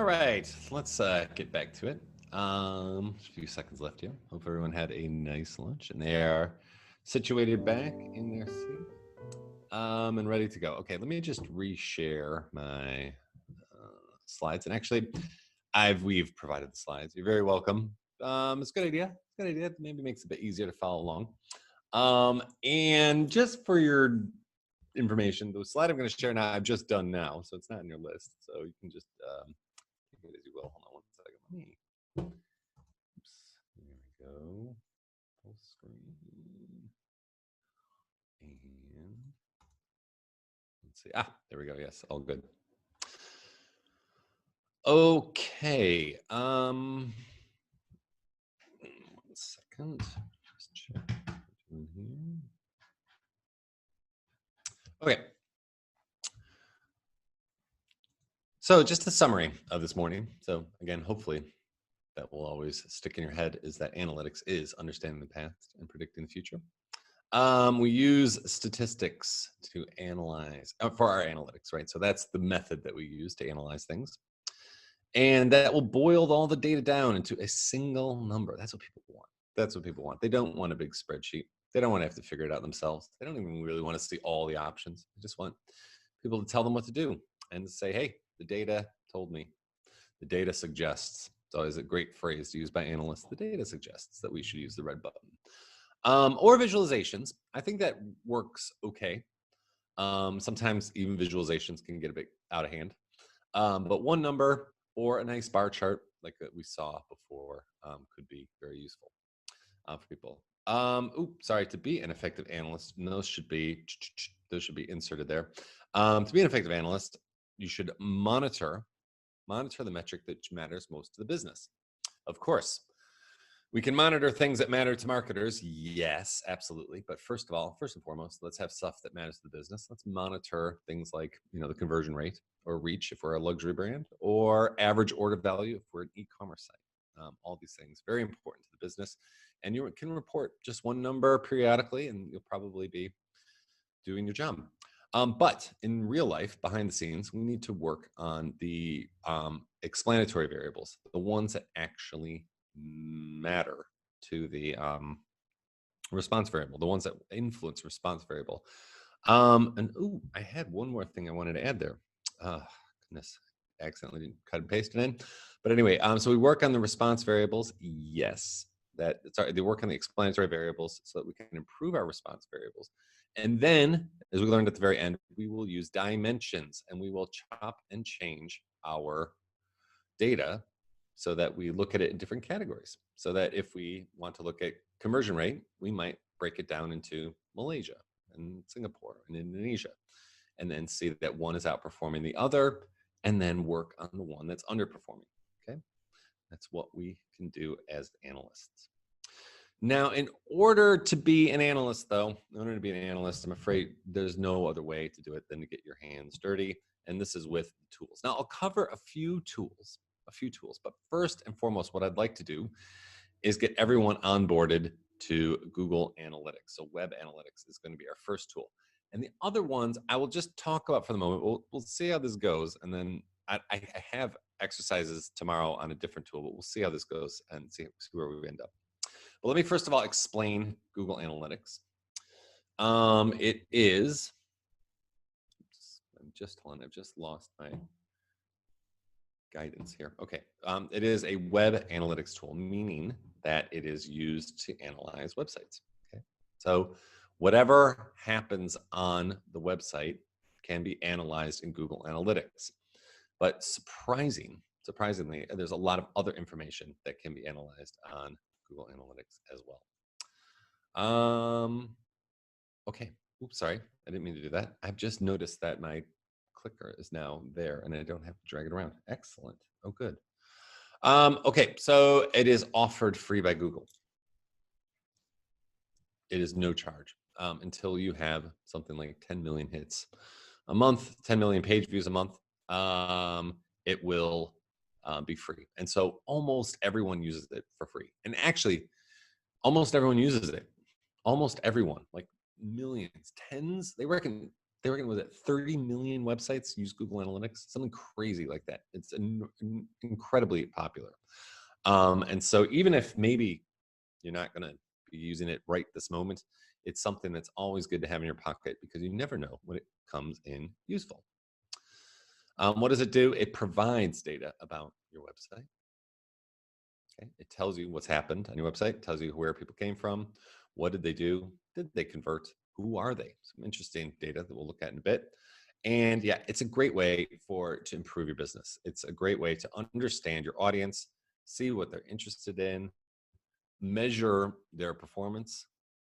All right, let's get back to it. A few seconds left here. Hope everyone had a nice lunch and they are situated back in their seat and ready to go. Okay, let me just reshare my slides. And actually, we've provided the slides. You're very welcome. It's a good idea. It's a good idea. Maybe makes it a bit easier to follow along. And just for your information, the slide I'm going to share now, I've just done now, so it's not in your list. So you can just take it as you will. Hold on one second. Let me. Oops. There we go. Full screen. And let's see. There we go. Yes, all good. Okay. 1 second. Just check here. Okay. So just a summary of this morning. So again, hopefully that will always stick in your head is that analytics is understanding the past and predicting the future. We use statistics to analyze for our analytics, right? So that's the method that we use to analyze things. And that will boil all the data down into a single number. That's what people want. That's what people want. They don't want a big spreadsheet. They don't want to have to figure it out themselves. They don't even really want to see all the options. They just want people to tell them what to do and say, hey, the data told me. The data suggests. It's always a great phrase to use by analysts. The data suggests that we should use the red button. Or visualizations. I think that works okay. Sometimes even visualizations can get a bit out of hand. But one number or a nice bar chart like that we saw before could be very useful for people. Sorry, to be an effective analyst, and those should be inserted there. To be an effective analyst, you should monitor the metric that matters most to the business. Of course, we can monitor things that matter to marketers. Yes, absolutely. But first and foremost, let's have stuff that matters to the business. Let's monitor things like, the conversion rate or reach if we're a luxury brand, or average order value if we're an e-commerce site. All these things, very important to the business. And you can report just one number periodically and you'll probably be doing your job. But in real life, behind the scenes, we need to work on the explanatory variables, the ones that actually matter to the response variable, the ones that influence response variable. I had one more thing I wanted to add there. Goodness, I accidentally didn't cut and paste it in. But anyway, so we work on the response variables. Yes, they work on the explanatory variables so that we can improve our response variables. And then, as we learned at the very end, we will use dimensions and we will chop and change our data so that we look at it in different categories. So that if we want to look at conversion rate, we might break it down into Malaysia and Singapore and Indonesia, and then see that one is outperforming the other, and then work on the one that's underperforming. Okay, that's what we can do as analysts. Now, in order to be an analyst, though, I'm afraid there's no other way to do it than to get your hands dirty. And this is with tools. Now, I'll cover a few tools. But first and foremost, what I'd like to do is get everyone onboarded to Google Analytics. So Web Analytics is going to be our first tool. And the other ones I will just talk about for the moment. We'll see how this goes. And then I have exercises tomorrow on a different tool, but we'll see how this goes and see where we end up. But let me first of all explain Google Analytics. It is, I've just lost my guidance here. Okay, it is a web analytics tool, meaning that it is used to analyze websites. Okay, so whatever happens on the website can be analyzed in Google Analytics. But surprisingly, there's a lot of other information that can be analyzed on Google Analytics as well. Okay, oops, sorry, I didn't mean to do that. I've just noticed that my clicker is now there and I don't have to drag it around. Excellent. Oh, good. Okay, so it is offered free by Google. It is no charge until you have something like 10 million hits a month, 10 million page views a month. It will be free. And so almost everyone uses it for free. And actually, almost everyone uses it. Almost everyone, like millions, tens, they reckon they reckon, was it 30 million websites use Google Analytics? Something crazy like that. It's incredibly popular. And so even if maybe you're not going to be using it right this moment, it's something that's always good to have in your pocket because you never know when it comes in useful. What does it do? It provides data about your website. Okay. It tells you what's happened on your website. It tells you where people came from. What did they do? Did they convert? Who are they? Some interesting data that we'll look at in a bit. And yeah, it's a great way to improve your business. It's a great way to understand your audience, see what they're interested in, measure their performance,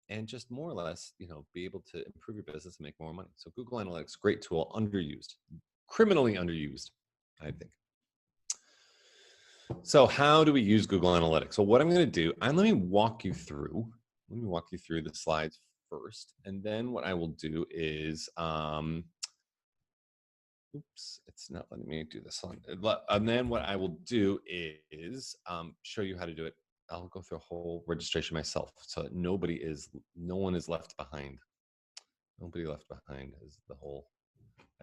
and just more or less, be able to improve your business and make more money. So Google Analytics, great tool, underused, criminally underused, I think. So how do we use Google Analytics? So what I'm going to do, let me walk you through the slides first. And then what I will do is, oops, it's not letting me do this one. And then what I will do is show you how to do it. I'll go through a whole registration myself so that no one is left behind. Nobody left behind is the whole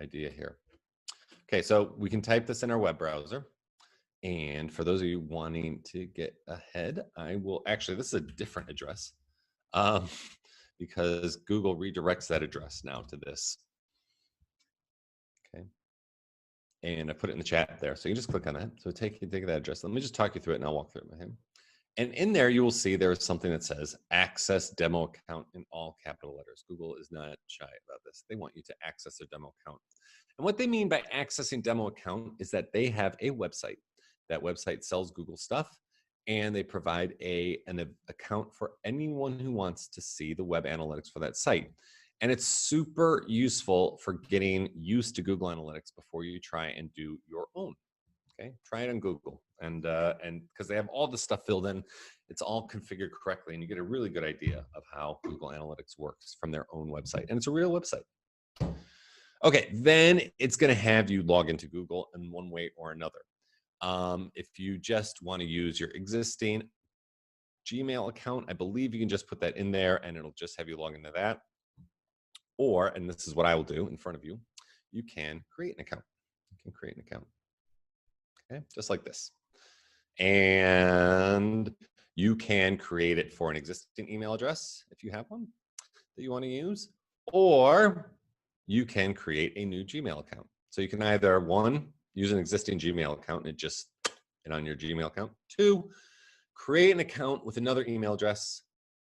idea here. Okay, so we can type this in our web browser. And for those of you wanting to get ahead, this is a different address because Google redirects that address now to this. Okay. And I put it in the chat there. So you just click on that. So take that address. Let me just talk you through it and I'll walk through it with him. And in there, you will see there's something that says access demo account in all capital letters. Google is not shy about this. They want you to access their demo account. And what they mean by accessing demo account is that they have a website. That website sells Google stuff, and they provide an account for anyone who wants to see the web analytics for that site. And it's super useful for getting used to Google Analytics before you try and do your own. Okay, try it on Google, and because they have all the stuff filled in, it's all configured correctly, and you get a really good idea of how Google Analytics works from their own website, and it's a real website. Okay, then it's going to have you log into Google in one way or another. If you just want to use your existing Gmail account, I believe you can just put that in there, and it'll just have you log into that. Or, and this is what I will do in front of you, you can create an account. You can create an account. Okay, just like this. And you can create it for an existing email address if you have one that you want to use, or you can create a new Gmail account. So you can either, one, use an existing Gmail account and just on your Gmail account. Two, create an account with another email address,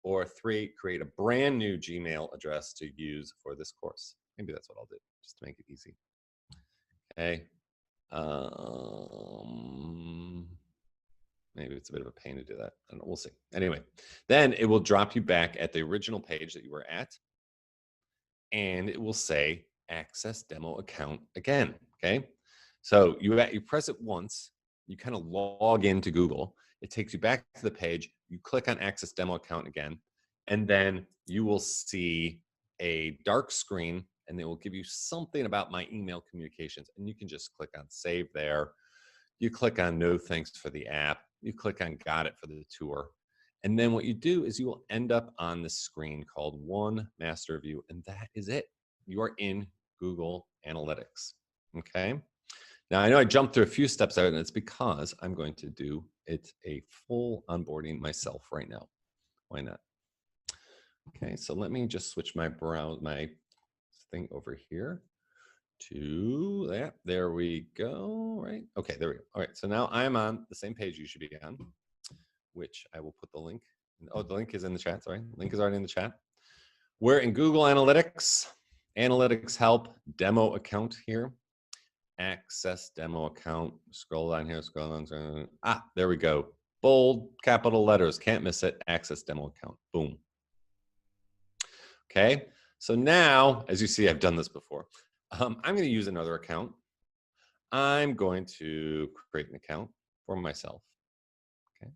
or three, create a brand new Gmail address to use for this course. Maybe that's what I'll do, just to make it easy. Okay. Maybe it's a bit of a pain to do that. I don't know, we'll see. Anyway, then it will drop you back at the original page that you were at, and it will say access demo account again. Okay. So you press it once, you kind of log into Google. It takes you back to the page. You click on access demo account again, and then you will see a dark screen, and they will give you something about my email communications, and you can just click on save there. You click on no thanks for the app. You click on got it for the tour. And then what you do is you will end up on the screen called One Master View, and that is it. You are in Google Analytics. Okay. Now I know I jumped through a few steps out, and it's because I'm going to do it a full onboarding myself right now. Why not? Okay, so let me just switch my thing over here to that. There we go. Right. Okay, there we go. All right. So now I'm on the same page you should be on, which I will put the link. Oh, the link is in the chat. Sorry. Link is already in the chat. We're in Google Analytics, Analytics Help, demo account here. Access demo account. Scroll down here, scroll down. There we go. Bold capital letters. Can't miss it. Access demo account. Boom. Okay. So now, as you see, I've done this before. I'm going to use another account. I'm going to create an account for myself. Okay.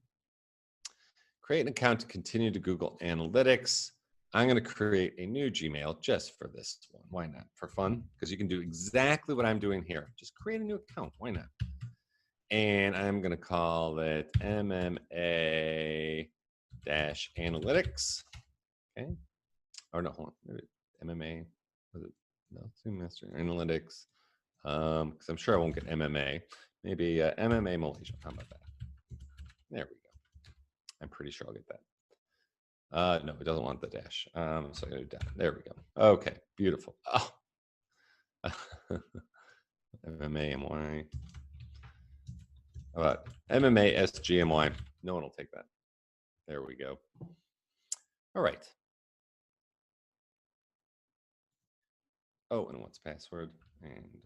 Create an account to continue to Google Analytics. I'm going to create a new Gmail just for this one. Why not? For fun, because you can do exactly what I'm doing here. Just create a new account. Why not? And I'm going to call it MMA-Analytics. Okay. Or no, hold on. MMA. Was it No, Zoom Master Analytics. Because I'm sure I won't get MMA. Maybe MMA Malaysia. How about that? There we go. I'm pretty sure I'll get that. No, it doesn't want the dash. So I gotta do down. There we go. Okay, beautiful. Oh. MMA MY. How about MMA SGMY? No one will take that. There we go. All right. Oh, and what's password? And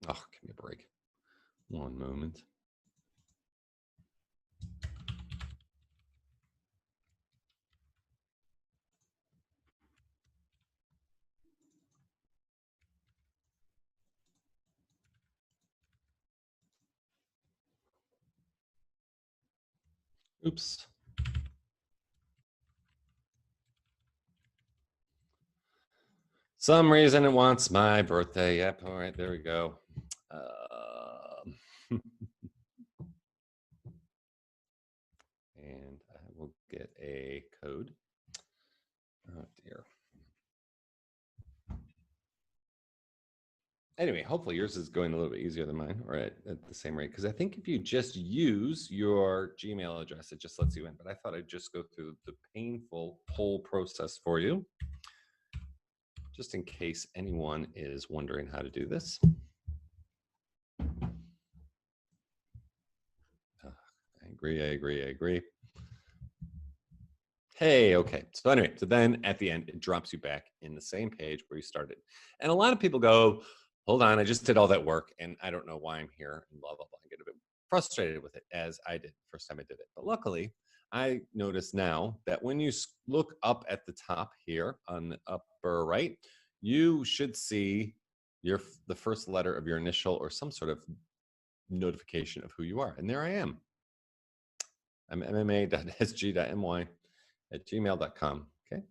oh, give me a break. One moment. Oops. Some reason it wants my birthday. Yep. All right. There we go. And I will get a code. Oh dear. Anyway, hopefully yours is going a little bit easier than mine, or at the same rate. Because I think if you just use your Gmail address, it just lets you in. But I thought I'd just go through the painful whole process for you, just in case anyone is wondering how to do this. I agree. Hey, okay. So anyway, so then at the end, it drops you back in the same page where you started. And a lot of people go, hold on, I just did all that work and I don't know why I'm here and blah, blah, blah. I get a bit frustrated with it, as I did the first time I did it. But luckily, I notice now that when you look up at the top here on the upper right, you should see the first letter of your initial or some sort of notification of who you are. And there I am. I'm mma.sg.my at gmail.com. Okay.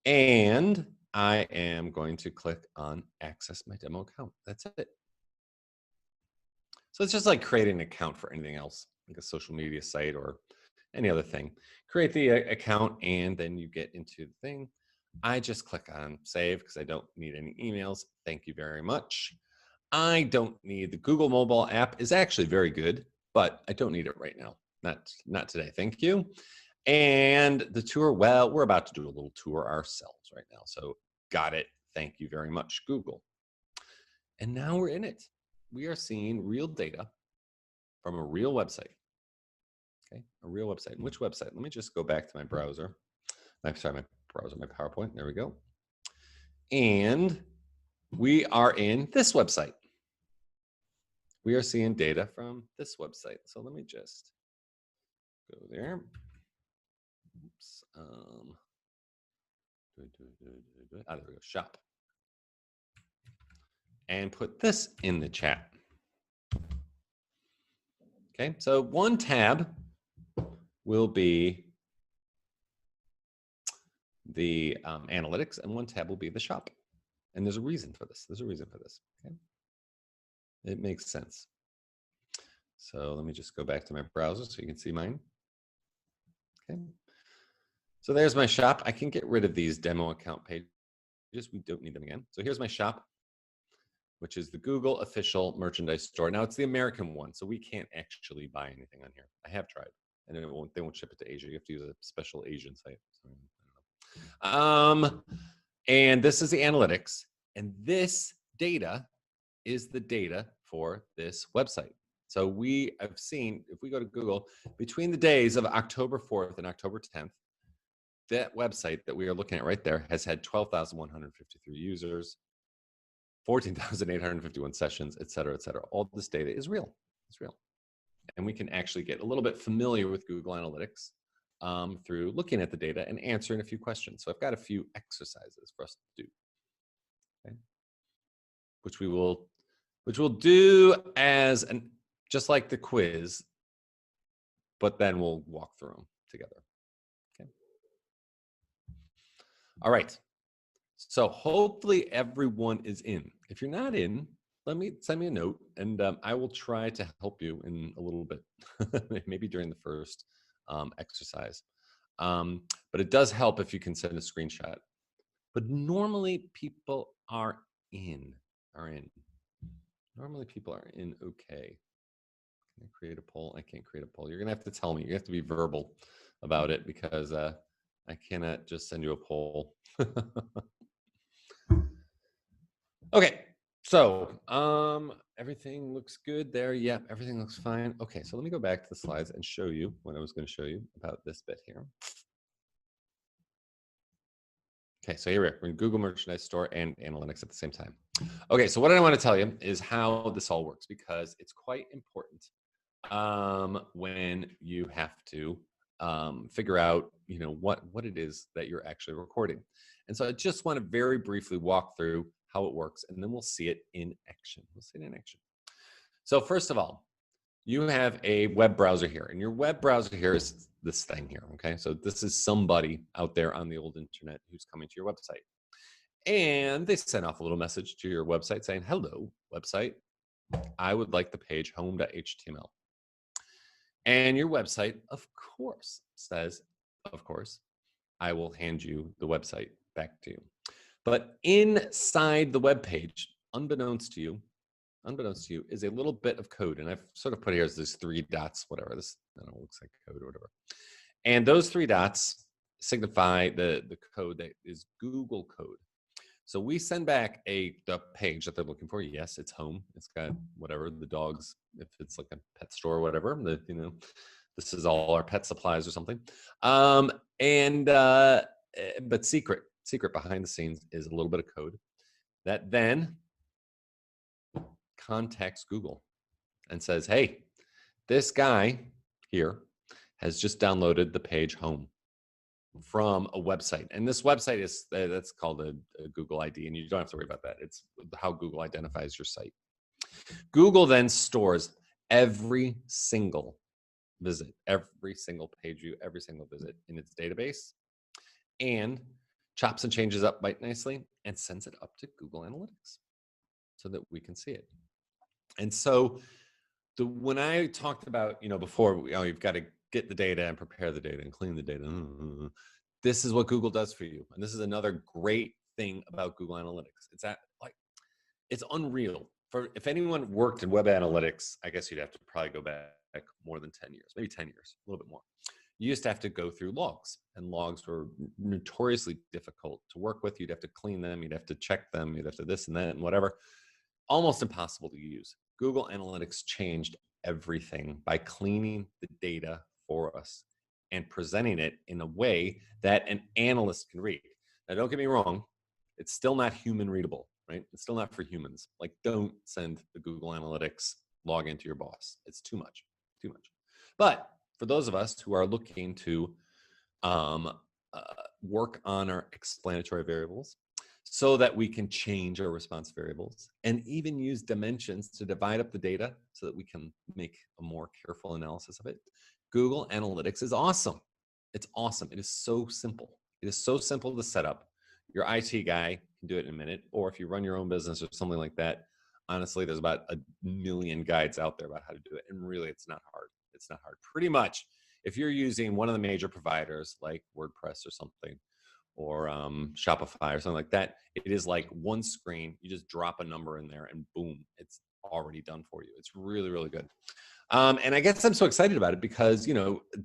And I am going to click on access my demo account. That's it. So it's just like creating an account for anything else, like a social media site or any other thing. Create the account and then you get into the thing. I just click on save because I don't need any emails. Thank you very much. I don't need the Google mobile app is actually very good, but I don't need it right now. Not today. Thank you. And the tour, well, we're about to do a little tour ourselves right now. So got it. Thank you very much, Google. And now we're in it. We are seeing real data from a real website. Okay, a real website. And which website? Let me just go back to my browser. My PowerPoint. There we go. And we are in this website. We are seeing data from this website. So let me just go there. Oops. There we go. Shop. And put this in the chat. Okay, so one tab will be the analytics, and one tab will be the shop. And there's a reason for this. Okay, it makes sense. So let me just go back to my browser so you can see mine. Okay, so there's my shop. I can get rid of these demo account pages. We don't need them again. So here's my shop, which is the Google official merchandise store. Now it's the American one, so we can't actually buy anything on here. I have tried, and they won't ship it to Asia. You have to use a special Asian site. So, I don't know. And this is the analytics, and this data is the data for this website. So we have seen, if we go to Google, between the days of October 4th and October 10th, that website that we are looking at right there has had 12,153 users, 14,851 sessions, et cetera, et cetera. All this data is real. It's real. And we can actually get a little bit familiar with Google Analytics through looking at the data and answering a few questions. So I've got a few exercises for us to do, okay? which we'll do as just like the quiz, but then we'll walk through them together. Okay. All right. So hopefully everyone is in. If you're not in, send me a note, and I will try to help you in a little bit, maybe during the first exercise. But it does help if you can send a screenshot. But normally people are in. Normally people are in. Okay. Can I create a poll? I can't create a poll. You're gonna have to tell me. You have to be verbal about it because I cannot just send you a poll. Okay, so everything looks good there. Yep, everything looks fine. Okay, so let me go back to the slides and show you what I was going to show you about this bit here. Okay, so here we're in Google Merchandise Store and Analytics at the same time. Okay, so what I want to tell you is how this all works, because it's quite important when you have to figure out, what it is that you're actually recording. And so I just want to very briefly walk through how it works, and then we'll see it in action. We'll see it in action. So first of all, you have a web browser here, and your web browser here is this thing here, okay? So this is somebody out there on the old internet who's coming to your website. And they sent off a little message to your website saying, hello, website, I would like the page home.html. And your website, of course, says, of course, I will hand you the website back to you. But inside the web page, unbeknownst to you, is a little bit of code. And I've sort of put here as these 3 dots, whatever this, I don't know, looks like code or whatever. And those 3 dots signify the code that is Google code. So we send back the page that they're looking for. Yes, it's home. It's got whatever the dogs, if it's like a pet store or whatever, this is all our pet supplies or something. But secret behind the scenes is a little bit of code that then contacts Google and says, hey, this guy here has just downloaded the page home from a website. And this website is, that's called a Google ID, and you don't have to worry about that. It's how Google identifies your site. Google then stores every single visit, every single page view, every single visit in its database, and chops and changes up quite nicely and sends it up to Google Analytics so that we can see it. And so when I talked about, before, you've got to get the data and prepare the data and clean the data. This is what Google does for you. And this is another great thing about Google Analytics. It's unreal. If anyone worked in web analytics, I guess you'd have to probably go back more than 10 years, maybe 10 years, a little bit more. You used to have to go through logs, and logs were notoriously difficult to work with. You'd have to clean them, you'd have to check them, you'd have to this and that and whatever. Almost impossible to use. Google Analytics changed everything by cleaning the data for us and presenting it in a way that an analyst can read. Now, don't get me wrong, it's still not human readable, right? It's still not for humans. Like, don't send the Google Analytics login to your boss. It's too much. But for those of us who are looking to work on our explanatory variables so that we can change our response variables and even use dimensions to divide up the data so that we can make a more careful analysis of it, Google Analytics is awesome. It's awesome. It is so simple. It is so simple to set up. Your IT guy can do it in a minute, or if you run your own business or something like that, honestly, there's about 1 million guides out there about how to do it. And really, it's not hard. It's not hard. Pretty much, if you're using one of the major providers like WordPress or something, or Shopify or something like that, it is like one screen. You just drop a number in there and boom, it's already done for you. It's really, really good. And I guess I'm so excited about it because,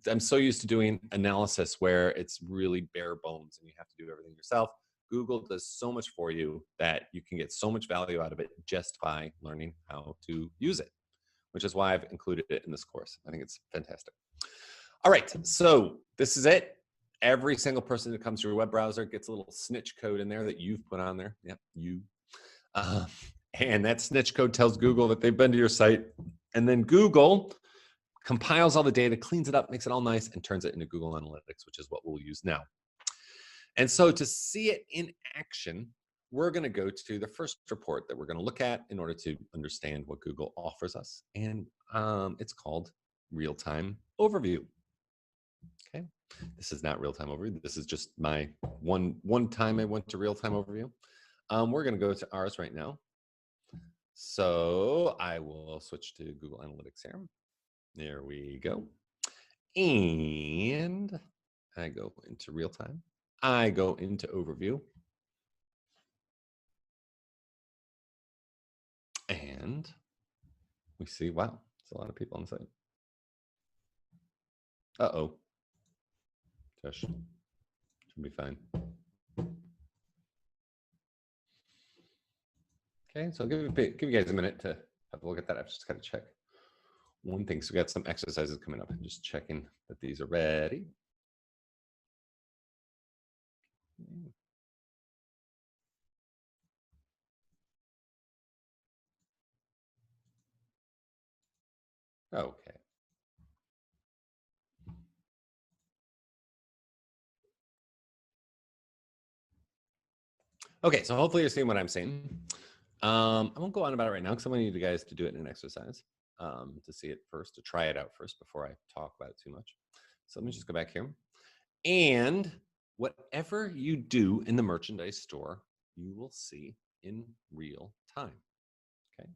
I'm so used to doing analysis where it's really bare bones and you have to do everything yourself. Google does so much for you that you can get so much value out of it just by learning how to use it, which is why I've included it in this course. I think it's fantastic. All right, so this is it. Every single person that comes to your web browser gets a little snitch code in there that you've put on there. Yep, you. And that snitch code tells Google that they've been to your site. And then Google compiles all the data, cleans it up, makes it all nice, and turns it into Google Analytics, which is what we'll use now. And so to see it in action, we're going to go to the first report that we're going to look at in order to understand what Google offers us. And it's called Real-Time Overview. Okay, this is not Real-Time Overview. This is just my one time I went to Real-Time Overview. We're going to go to ours right now. So I will switch to Google Analytics here. There we go. And I go into real time. I go into overview. And we see, wow, there's a lot of people on the site. Uh-oh. Josh, should be fine. Okay, so give you guys a minute to have a look at that. I've just got to check one thing. So we got some exercises coming up. I'm just checking that these are ready. Okay. Okay, so hopefully you're seeing what I'm saying. I won't go on about it right now because I want you guys to do it in an exercise, to see it first, to try it out first before I talk about it too much. So let me just go back here. And whatever you do in the merchandise store, you will see in real time. Okay.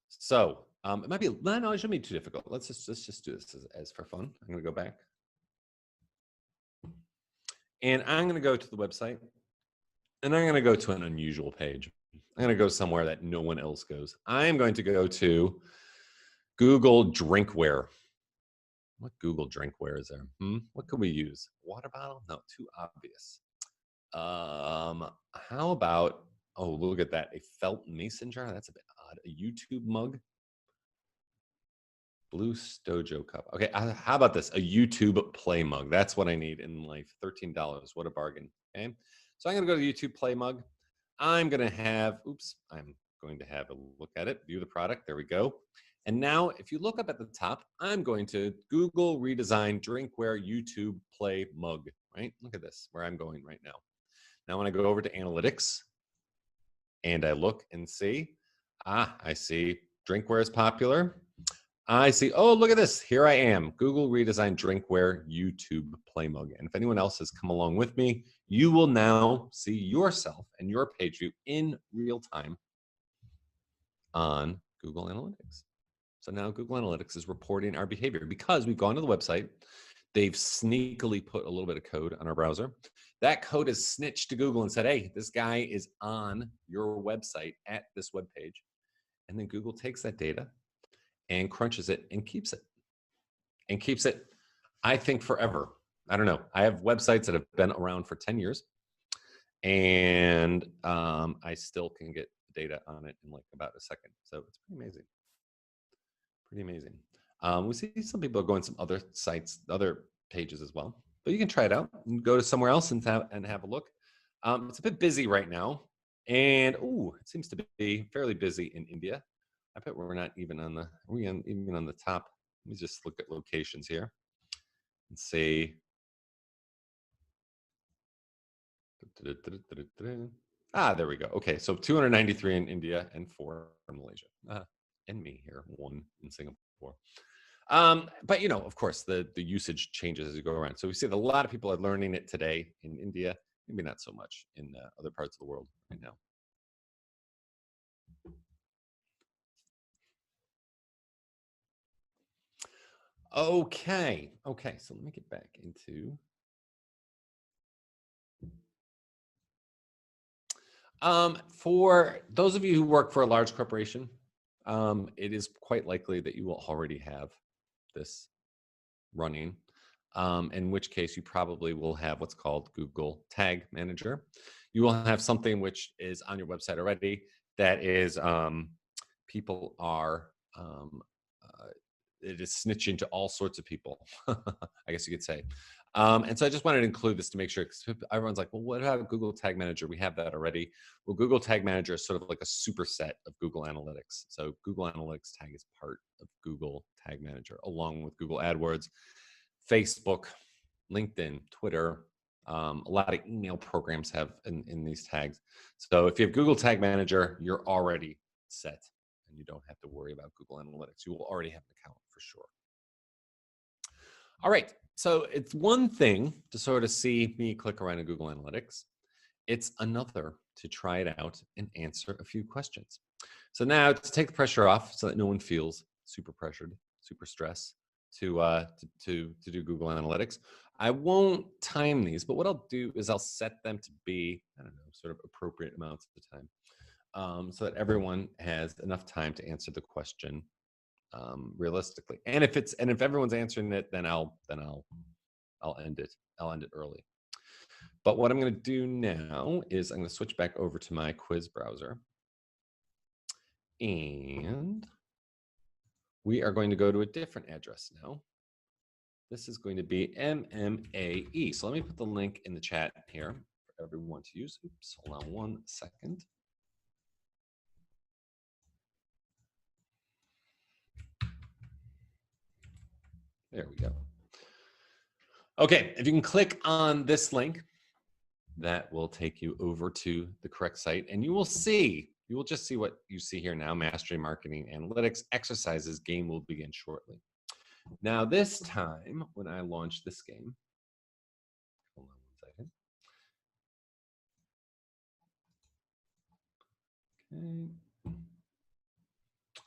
So it might be, no, it shouldn't be too difficult. Let's just do this as for fun. I'm going to go back. And I'm going to go to the website. And I'm going to go to an unusual page. I'm going to go somewhere that no one else goes. I'm going to go to Google Drinkware. What Google Drinkware is there? What could we use? Water bottle? No, too obvious. How about, oh, look at that. A felt mason jar? That's a bit odd. A YouTube mug? Blue Stojo cup. Okay, how about this? A YouTube Play mug. That's what I need in life. $13. What a bargain. Okay, so I'm going to go to YouTube Play mug. I'm going to have, I'm going to have a look at it, view the product. There we go. And now if you look up at the top, I'm going to Google redesign drinkware YouTube Play mug, right? Look at this, where I'm going right now. Now when I go over to analytics and I look and see, I see drinkware is popular. I see, oh, look at this. Here I am, Google redesigned drinkware YouTube Play mug. And if anyone else has come along with me, you will now see yourself and your page view in real time on Google Analytics. So now Google Analytics is reporting our behavior because we've gone to the website. They've sneakily put a little bit of code on our browser. That code is snitched to Google and said, hey, this guy is on your website at this web page. And then Google takes that data and crunches it and keeps it, I think, forever. I don't know. I have websites that have been around for 10 years and I still can get data on it in like about a second. So it's pretty amazing. Pretty amazing. We see some people are going some other sites, other pages as well, but you can try it out and go to somewhere else and have a look. It's a bit busy right now. And it seems to be fairly busy in India. I bet we're not even on the, are we even on the top? Let me just look at locations here and see. There we go. Okay, so 293 in India and 4 in Malaysia. And me here, 1 in Singapore. But you know, of course, the usage changes as you go around. So we see that a lot of people are learning it today in India, maybe not so much in other parts of the world right now. Okay, so let me get back into for those of you who work for a large corporation, it is quite likely that you will already have this running, in which case you probably will have what's called Google Tag Manager. You will have something which is on your website already that is people are it is snitching to all sorts of people, I guess you could say. And so I just wanted to include this to make sure, because everyone's like, well, what about Google Tag Manager? We have that already. Well, Google Tag Manager is sort of like a superset of Google Analytics. So Google Analytics Tag is part of Google Tag Manager, along with Google AdWords, Facebook, LinkedIn, Twitter. A lot of email programs have in these tags. So if you have Google Tag Manager, you're already set and you don't have to worry about Google Analytics. You will already have an account for sure. All right, so it's one thing to sort of see me click around in Google Analytics. It's another to try it out and answer a few questions. So now to take the pressure off so that no one feels super pressured, super stressed to do Google Analytics, I won't time these, but what I'll do is I'll set them to be, I don't know, sort of appropriate amounts of time, so that everyone has enough time to answer the question realistically. And if everyone's answering it, then I'll end it. I'll end it early. But what I'm going to do now is I'm going to switch back over to my quiz browser. And we are going to go to a different address now. This is going to be MMAE. So let me put the link in the chat here for everyone to use. Oops, hold on one second. There we go. Okay, if you can click on this link, that will take you over to the correct site, and you will just see what you see here now: Mastery Marketing Analytics exercises. Game will begin shortly. Now, this time, when I launch this game, hold on one second.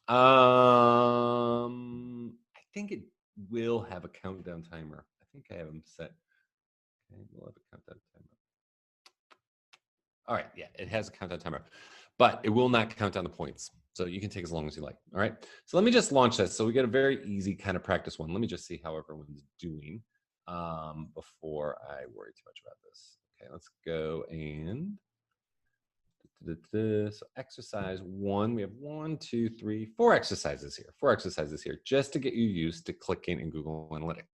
Okay. I think it will have a countdown timer. I think I have them set. Okay, we'll have a countdown timer. All right, yeah, it has a countdown timer, but it will not count down the points. So you can take as long as you like. All right, so let me just launch this. So we get a very easy kind of practice one. Let me just see how everyone's doing before I worry too much about this. Okay, let's go and so exercise one. We have 1, 2, 3, 4 exercises here. 4 exercises here just to get you used to clicking in Google Analytics.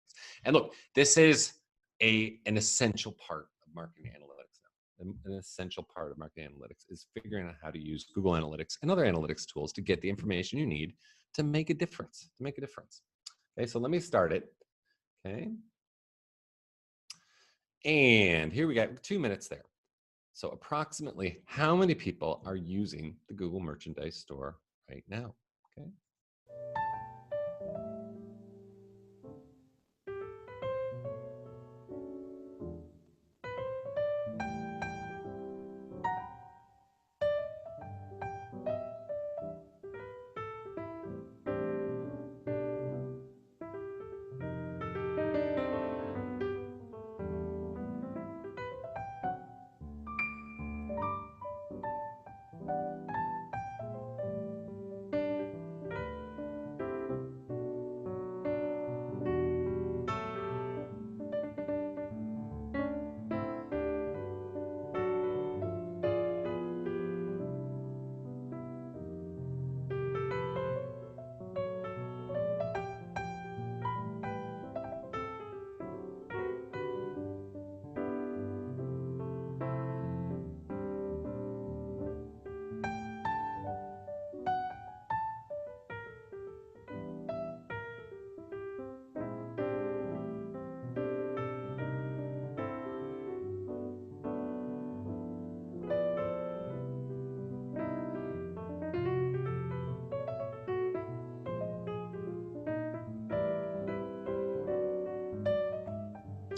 And look, this is an essential part of marketing analytics. An essential part of marketing analytics is figuring out how to use Google Analytics and other analytics tools to get the information you need to make a difference. Okay, so let me start it. Okay. And here we got 2 minutes there. So approximately how many people are using the Google Merchandise Store right now? Okay.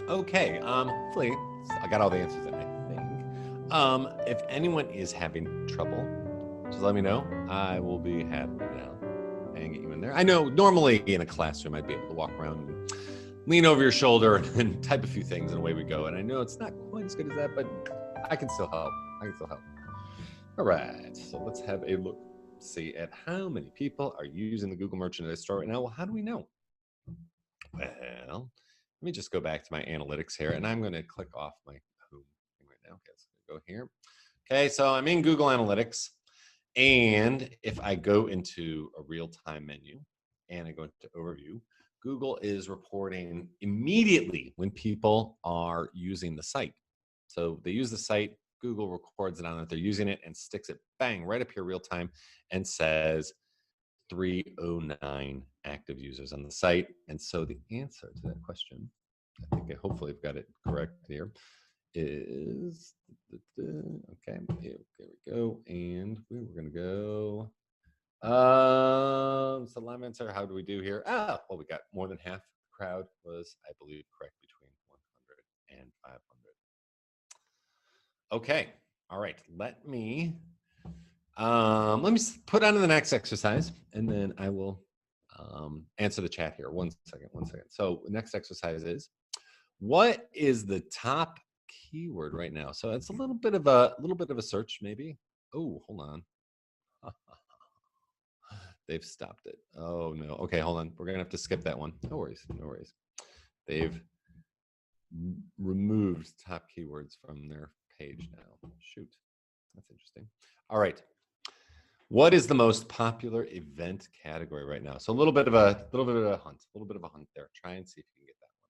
Okay, hopefully I got all the answers in, I think. If anyone is having trouble, just let me know. I will be happy to help and get you in there. I know normally in a classroom I'd be able to walk around and lean over your shoulder and type a few things and away we go. And I know it's not quite as good as that, but I can still help. All right, so let's have a look, see at how many people are using the Google Merchandise Store right now. Well, how do we know? Well, let me just go back to my analytics here, and I'm going to click off my home thing right now. Okay, let's go here. Okay, so I'm in Google Analytics, and if I go into a real-time menu and I go into Overview, Google is reporting immediately when people are using the site. So they use the site, Google records it on that they're using it and sticks it bang right up here real time and says 309 active users on the site. And so the answer to that question, I think hopefully I've got it correct here, is, okay, here we go. And we're going to go, so live answer, how do we do here? Well, we got more than half the crowd was, I believe, correct between 100 and 500. Okay, all right, let me Let me put on to the next exercise, and then I will answer the chat here. One second. So the next exercise is, what is the top keyword right now? So it's a little bit of a search, maybe. Oh, hold on. They've stopped it. Oh no. Okay, hold on. We're gonna have to skip that one. No worries. They've removed top keywords from their page now. Shoot, that's interesting. All right. What is the most popular event category right now? So a little bit of a hunt there. Try and see if you can get that one.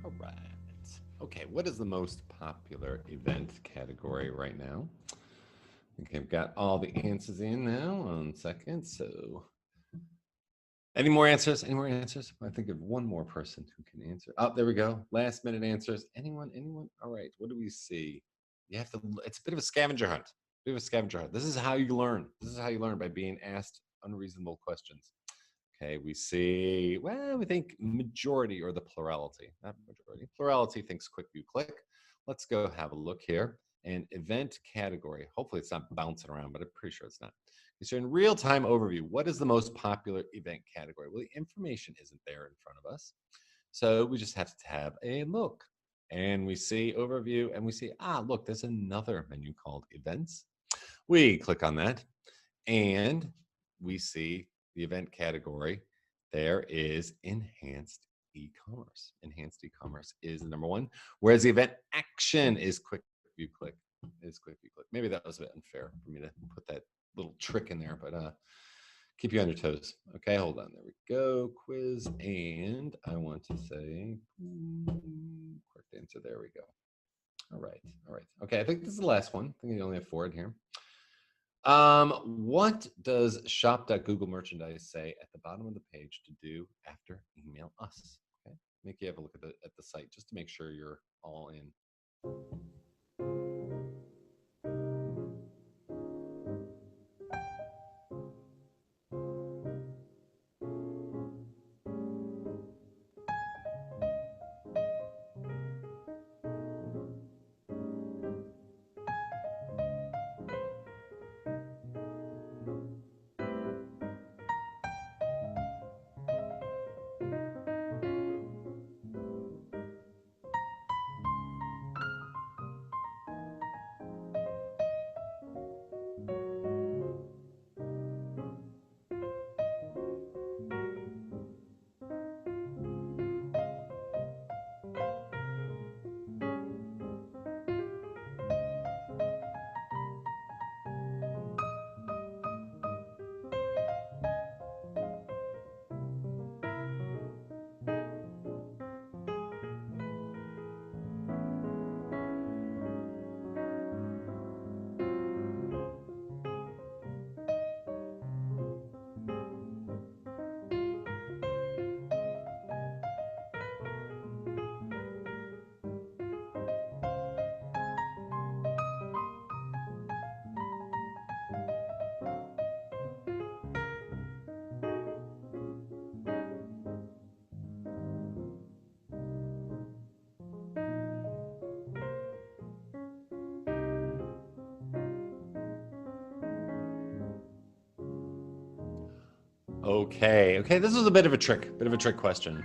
All right. Okay, what is the most popular event category right now? Okay, I've got all the answers in now. 1 second. So, any more answers? I think of one more person who can answer. Oh, there we go. Last minute answers. Anyone? All right. What do we see? You have to. It's a bit of a scavenger hunt. This is how you learn. By being asked unreasonable questions. Okay, we see, well, we think majority or the plurality, not majority. Plurality thinks quick view click. Let's go have a look here. And event category, hopefully it's not bouncing around, but I'm pretty sure it's not. So in real-time overview, what is the most popular event category? Well, the information isn't there in front of us. So we just have to have a look. And we see overview and we see, look, there's another menu called events. We click on that and we see the event category. There is enhanced e-commerce. Enhanced e-commerce is the number one, whereas the event action is quick view click. Maybe that was a bit unfair for me to put that little trick in there, but keep you on your toes. Okay, hold on. There we go. Quiz, and I want to say correct answer. There we go. All right. Okay, I think this is the last one. I think you only have 4 in here. What does shop.google merchandise say at the bottom of the page to do after email us? Okay, make you have a look at the site just to make sure you're all in. Okay, this was a bit of a trick question,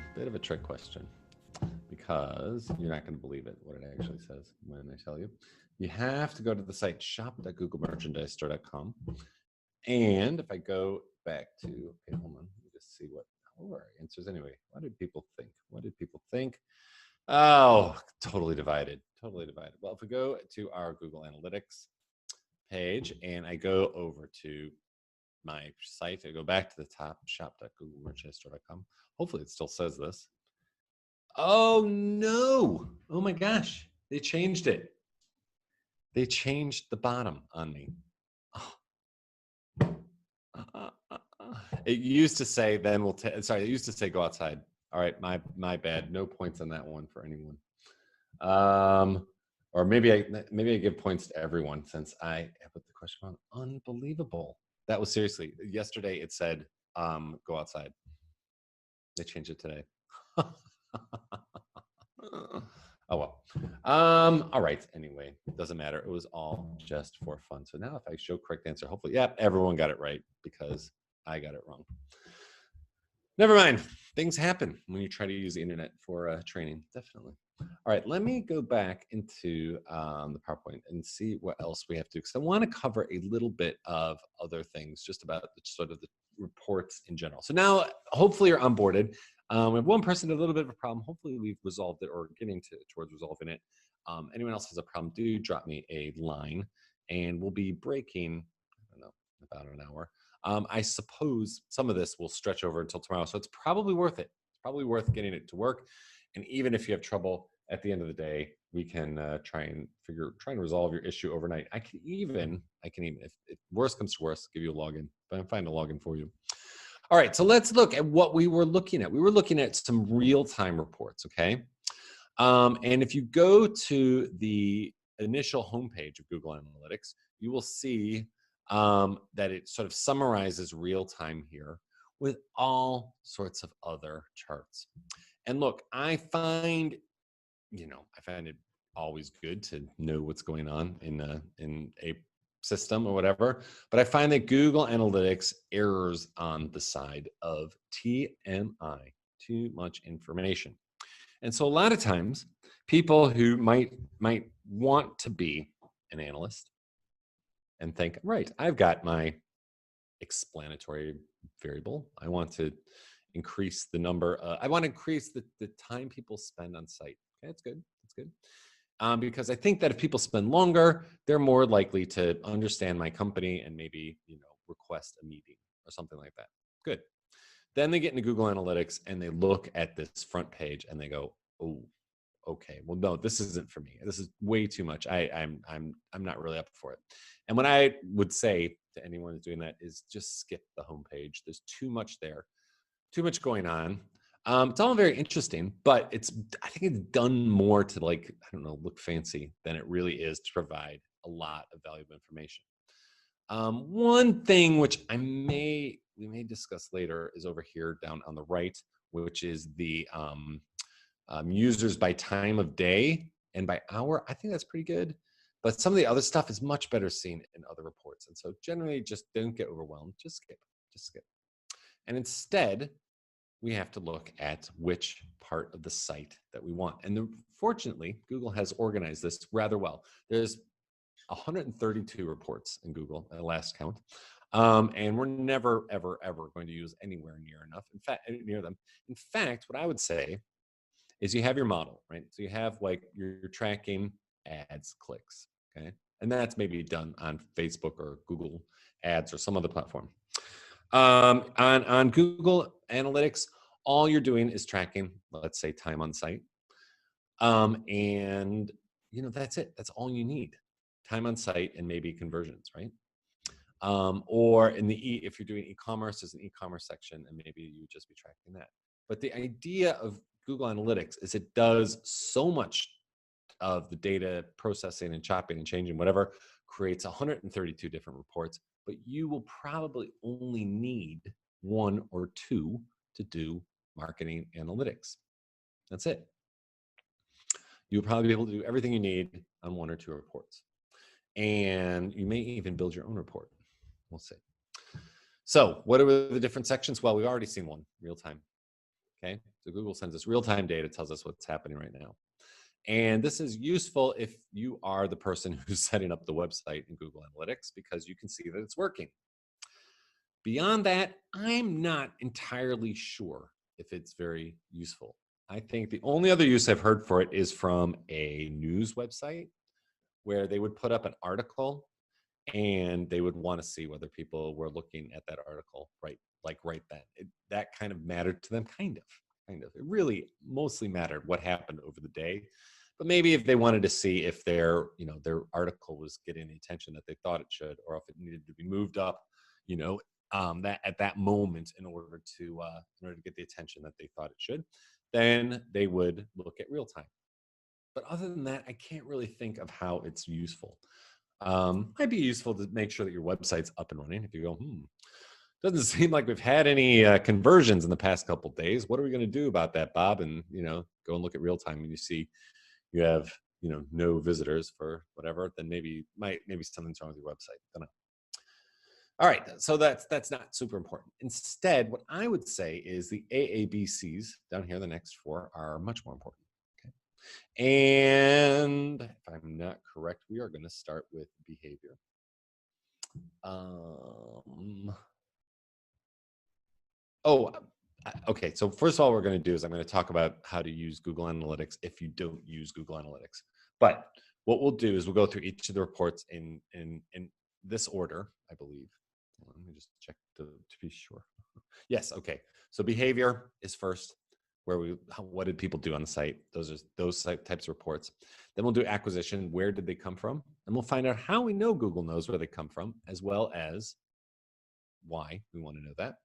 because you're not going to believe it, what it actually says when I tell you. You have to go to the site shop.googlemerchandisestore.com. And if I go back to, okay, hold on, let me just see what our answers anyway. What did people think? Oh, totally divided. Well, if we go to our Google Analytics page and I go over to my site, I go back to the top, shop.googlemerchandisestore.com. Hopefully it still says this. Oh no, oh my gosh, they changed it. They changed the bottom on me. Oh. It used to say, then we'll sorry, it used to say go outside. All right, my bad. No points on that one for anyone. Or maybe I give points to everyone since I put the question wrong. Unbelievable. That was seriously, yesterday it said go outside. They changed it today. Oh well. All right, anyway, doesn't matter. It was all just for fun. So now if I show correct answer, hopefully, yeah, everyone got it right because I got it wrong. Never mind. Things happen when you try to use the internet for training, definitely. All right, let me go back into the PowerPoint and see what else we have to do, because I want to cover a little bit of other things, just about sort of the reports in general. So now, hopefully you're onboarded. We have one person with a little bit of a problem. Hopefully we've resolved it or getting towards resolving it. Anyone else has a problem, do drop me a line, and we'll be breaking, I don't know, about an hour. I suppose some of this will stretch over until tomorrow, so it's probably worth it. It's probably worth getting it to work. And even if you have trouble at the end of the day, we can try and resolve your issue overnight. I can even, if worst comes to worst, give you a login, but I'm fine to log in for you. All right, so let's look at what we were looking at. We were looking at some real-time reports, okay? And if you go to the initial homepage of Google Analytics, you will see that it sort of summarizes real time here with all sorts of other charts. And look, I find it always good to know what's going on in a system or whatever, but I find that Google Analytics errs on the side of TMI, too much information. And so a lot of times people who might want to be an analyst and think, right, I've got my explanatory variable. I want to increase the number. I want to increase the time people spend on site. Okay, that's good. That's good. Because I think that if people spend longer, they're more likely to understand my company and maybe request a meeting or something like that. Good. Then they get into Google Analytics and they look at this front page and they go, oh, okay, well, no, this isn't for me. This is way too much. I'm not really up for it. And what I would say to anyone who's doing that is just skip the homepage. There's too much there, too much going on. It's all very interesting, but I think it's done more to look fancy than it really is to provide a lot of valuable information. One thing which we may discuss later is over here down on the right, which is the users by time of day and by hour. I think that's pretty good, but some of the other stuff is much better seen in other reports. And so generally just don't get overwhelmed, just skip. And instead, we have to look at which part of the site that we want. And fortunately, Google has organized this rather well. There's 132 reports in Google at last count. And we're never, ever, ever going to use anywhere near enough. In fact, near them. In fact, what I would say is you have your model, right? So you have you're tracking ads, clicks, okay? And that's maybe done on Facebook or Google Ads or some other platform. On Google Analytics, all you're doing is tracking, let's say, time on site. And that's it. That's all you need. Time on site and maybe conversions, right? Or if you're doing e-commerce, there's an e-commerce section and maybe you would just be tracking that. But the idea of Google Analytics is it does so much of the data processing and chopping and changing, whatever, creates 132 different reports, but you will probably only need one or two to do marketing analytics. That's it. You'll probably be able to do everything you need on one or two reports. And you may even build your own report. We'll see. So what are the different sections? Well, we've already seen one, real time. Okay, so Google sends us real-time data, tells us what's happening right now. And this is useful if you are the person who's setting up the website in Google Analytics, because you can see that it's working. Beyond that, I'm not entirely sure if it's very useful. I think the only other use I've heard for it is from a news website where they would put up an article and they would want to see whether people were looking at that article right then. That kind of mattered to them, kind of. It really mostly mattered what happened over the day, but maybe if they wanted to see if their article was getting the attention that they thought it should, or if it needed to be moved up, that at that moment in order to get the attention that they thought it should, then they would look at real time. But other than that, I can't really think of how it's useful. Might be useful to make sure that your website's up and running. If you go, doesn't seem like we've had any conversions in the past couple of days. What are we going to do about that, Bob? And go and look at real time, and you see you have no visitors for whatever. Then maybe something's wrong with your website. Don't know. All right, so that's not super important. Instead, what I would say is the AABCs down here, the next four, are much more important. And if I'm not correct, we are going to start with behavior. Okay. So first of all, we're going to do is I'm going to talk about how to use Google Analytics if you don't use Google Analytics. But what we'll do is we'll go through each of the reports in this order, I believe. Let me just check to be sure. Yes. Okay. So behavior is first. What did people do on the site? Those types of reports. Then we'll do acquisition. Where did they come from? And we'll find out how we know Google knows where they come from, as well as why we want to know that.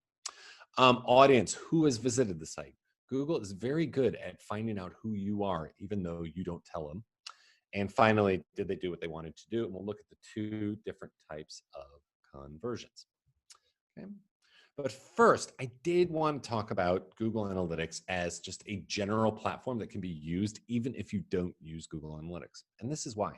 Audience, who has visited the site? Google is very good at finding out who you are, even though you don't tell them. And finally, did they do what they wanted to do? And we'll look at the two different types of conversions. Okay. But first, I did want to talk about Google Analytics as just a general platform that can be used even if you don't use Google Analytics. And this is why.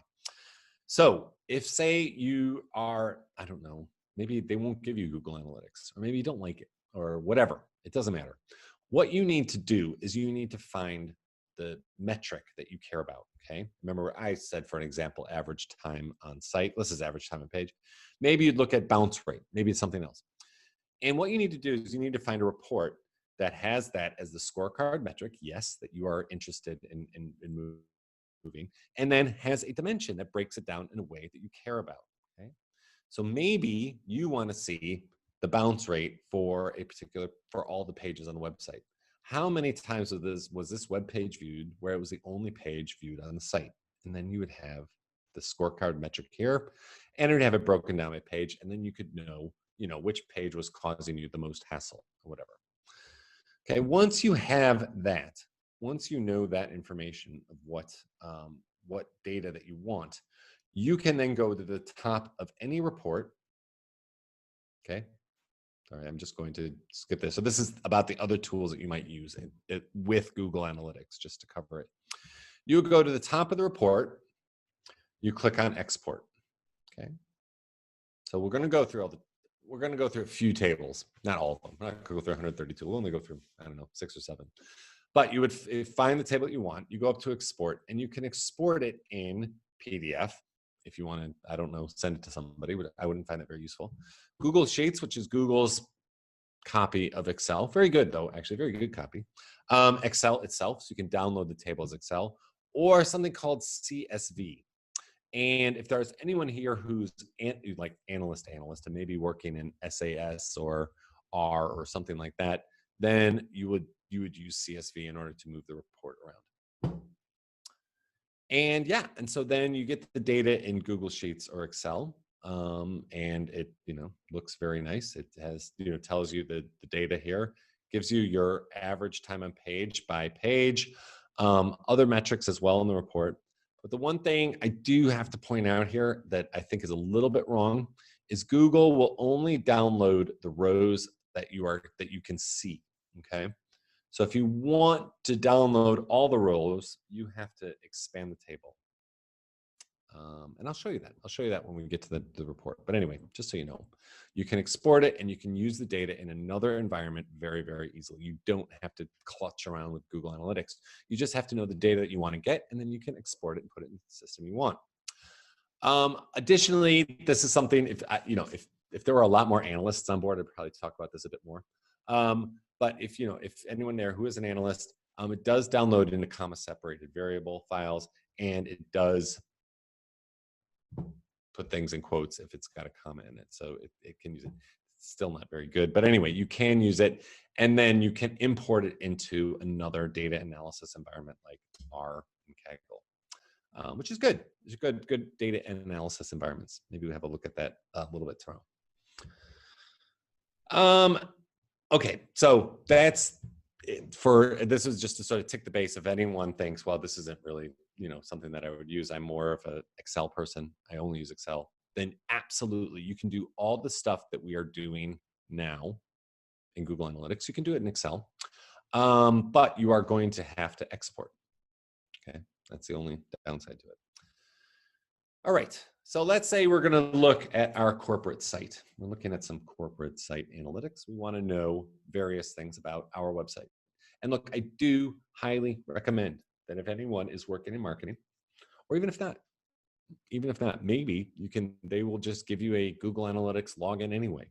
So if, say, you are, I don't know, maybe they won't give you Google Analytics, or maybe you don't like it, or whatever. It doesn't matter. What you need to do is you need to find the metric that you care about, okay? Remember, I said, for an example, average time on site. This is average time on page. Maybe you'd look at bounce rate. Maybe it's something else. And what you need to do is you need to find a report that has that as the scorecard metric, yes, that you are interested in moving, and then has a dimension that breaks it down in a way that you care about, okay? So maybe you want to see the bounce rate for all the pages on the website. How many times was this web page viewed where it was the only page viewed on the site? And then you would have the scorecard metric here, and it would have it broken down by page, and then you could know which page was causing you the most hassle or whatever. Okay, once you have that, once you know that information of what data that you want, you can then go to the top of any report. Okay, sorry, I'm just going to skip this. So this is about the other tools that you might use with Google Analytics, just to cover it. You go to the top of the report, you click on export. Okay, so we're going to go through a few tables, not all of them. We're not going to go through 132. We'll only go through, I don't know, 6 or 7. But you would find the table that you want. You go up to export, and you can export it in PDF if you want to, I don't know, send it to somebody. I wouldn't find it very useful. Google Sheets, which is Google's copy of Excel. Very good, though, actually, very good copy. Excel itself, so you can download the table as Excel, or something called CSV. And if there's anyone here who's like analyst and maybe working in SAS or R or something like that, then you would use CSV in order to move the report around. And yeah, and so then you get the data in Google Sheets or Excel, and it looks very nice. It has tells you the data here, gives you your average time on page by page, other metrics as well in the report. But the one thing I do have to point out here that I think is a little bit wrong is Google will only download the rows that you can see, okay? So if you want to download all the rows, you have to expand the table. And I'll show you that. I'll show you that when we get to the report. But anyway, just so you know, you can export it and you can use the data in another environment very, very easily. You don't have to clutch around with Google Analytics. You just have to know the data that you want to get, and then you can export it and put it in the system you want. Additionally, this is something, if there were a lot more analysts on board, I'd probably talk about this a bit more. But if anyone there who is an analyst, it does download into comma separated variable files, and it does put things in quotes if it's got a comma in it. So it can use it. It's still not very good, but anyway, you can use it, and then you can import it into another data analysis environment like R and Kaggle, which is good. It's good data and analysis environments. Maybe we have a look at that a little bit tomorrow. Okay, so that's this is just to sort of tick the base. If anyone thinks, well, this isn't really something that I would use, I'm more of an Excel person, I only use Excel, then absolutely you can do all the stuff that we are doing now in Google Analytics. You can do it in Excel, but you are going to have to export. Okay, that's the only downside to it. All right, so let's say we're going to look at our corporate site. We're looking at some corporate site analytics. We want to know various things about our website. And look, I do highly recommend that if anyone is working in marketing, or even if not, maybe they will just give you a Google Analytics login anyway.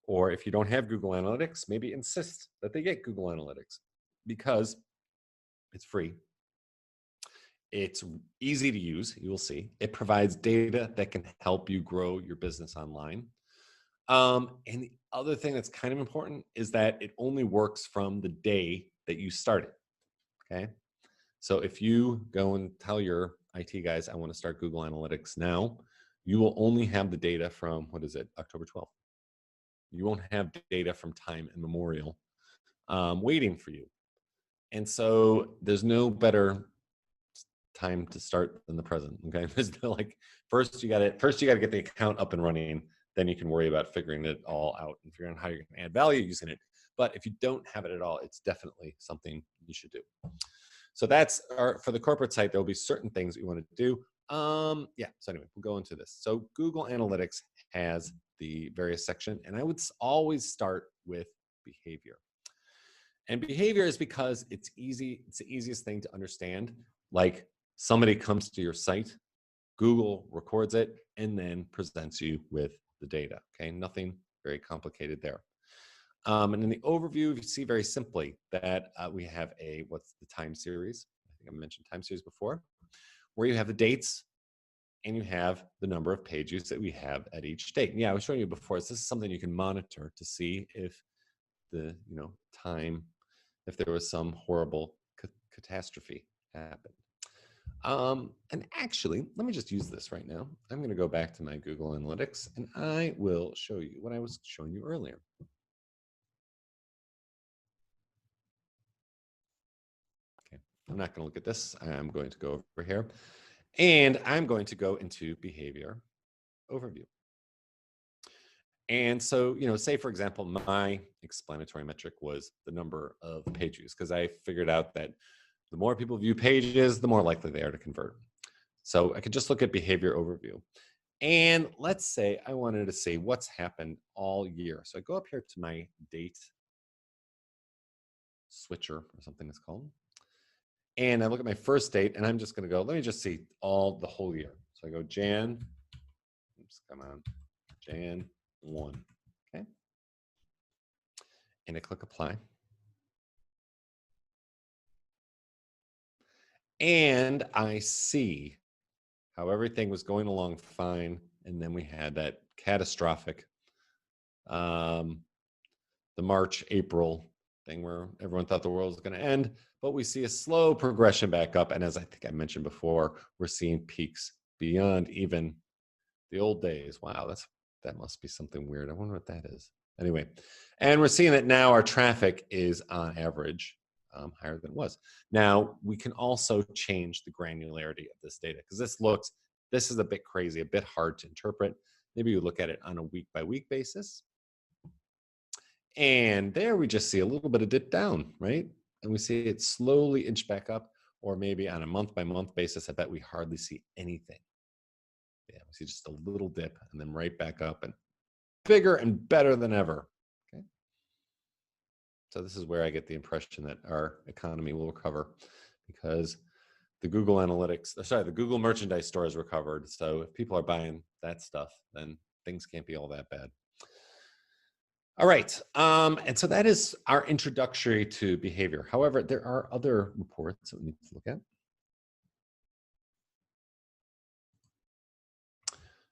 Or if you don't have Google Analytics, maybe insist that they get Google Analytics because it's free. It's easy to use, you will see. It provides data that can help you grow your business online. And the other thing that's kind of important is that it only works from the day that you start it, okay? So if you go and tell your IT guys, I want to start Google Analytics now, you will only have the data from, October 12th. You won't have data from time immemorial waiting for you. And so there's no better time to start than the present. Okay, there's no first you got to get the account up and running, then you can worry about figuring it all out and figuring out how you're going to add value using it. But if you don't have it at all, it's definitely something you should do. So that's for the corporate site. There'll be certain things you want to do. Yeah. So anyway, we'll go into this. So Google Analytics has the various section, and I would always start with behavior. And behavior is because it's easy. It's the easiest thing to understand. Like somebody comes to your site, Google records it, and then presents you with the data. Okay, nothing very complicated there. And in the overview, you see very simply that we have what's the time series? I think I mentioned time series before, where you have the dates and you have the number of pages that we have at each date. And yeah, I was showing you before. So this is something you can monitor to see if the time, if there was some horrible catastrophe happened. And actually, let me just use this right now. I'm going to go back to my Google Analytics and I will show you what I was showing you earlier. Okay, I'm not going to look at this. I'm going to go over here and I'm going to go into behavior overview. And so, say for example, my explanatory metric was the number of page views, because I figured out that the more people view pages, the more likely they are to convert. So I could just look at behavior overview. And let's say I wanted to see what's happened all year. So I go up here to my date switcher or something it's called. And I look at my first date and I'm just going to go, let me just see the whole year. So I go Jan 1, okay. And I click apply. And I see how everything was going along fine. And then we had that catastrophic, the March, April thing where everyone thought the world was going to end, but we see a slow progression back up. And as I think I mentioned before, we're seeing peaks beyond even the old days. Wow, that must be something weird. I wonder what that is. Anyway, and we're seeing that now our traffic is on average higher than it was. Now, we can also change the granularity of this data because this is a bit crazy, a bit hard to interpret. Maybe you look at it on a week-by-week basis. And there we just see a little bit of dip down, right? And we see it slowly inch back up, or maybe on a month-by-month basis, I bet we hardly see anything. Yeah, we see just a little dip and then right back up and bigger and better than ever. Okay. So this is where I get the impression that our economy will recover because the Google Analytics, sorry, the Google merchandise store has recovered. So if people are buying that stuff, then things can't be all that bad. All right. And so that is our introductory to behavior. However, there are other reports that we need to look at.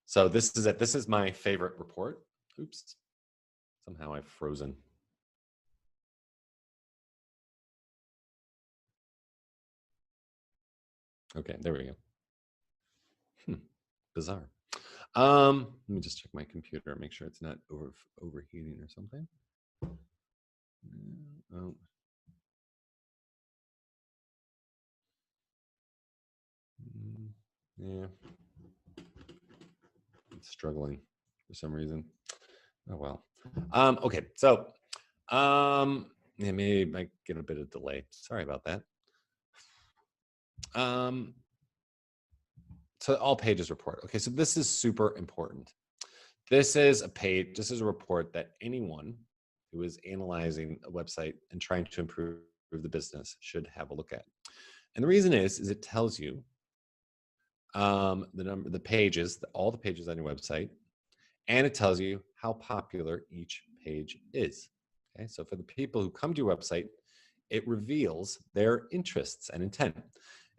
So this is it. This is my favorite report. Oops. Somehow I've frozen. Okay, there we go. Bizarre. Let me just check my computer, make sure it's not overheating or something. Oh. Yeah. It's struggling for some reason. Oh well. Okay, so yeah, maybe I might get a bit of delay. Sorry about that. So all pages report. Okay, so this is super important. This is a page, this is a report that anyone who is analyzing a website and trying to improve the business should have a look at. And the reason is it tells you the pages, all the pages on your website, and it tells you how popular each page is. Okay, so for the people who come to your website, it reveals their interests and intent.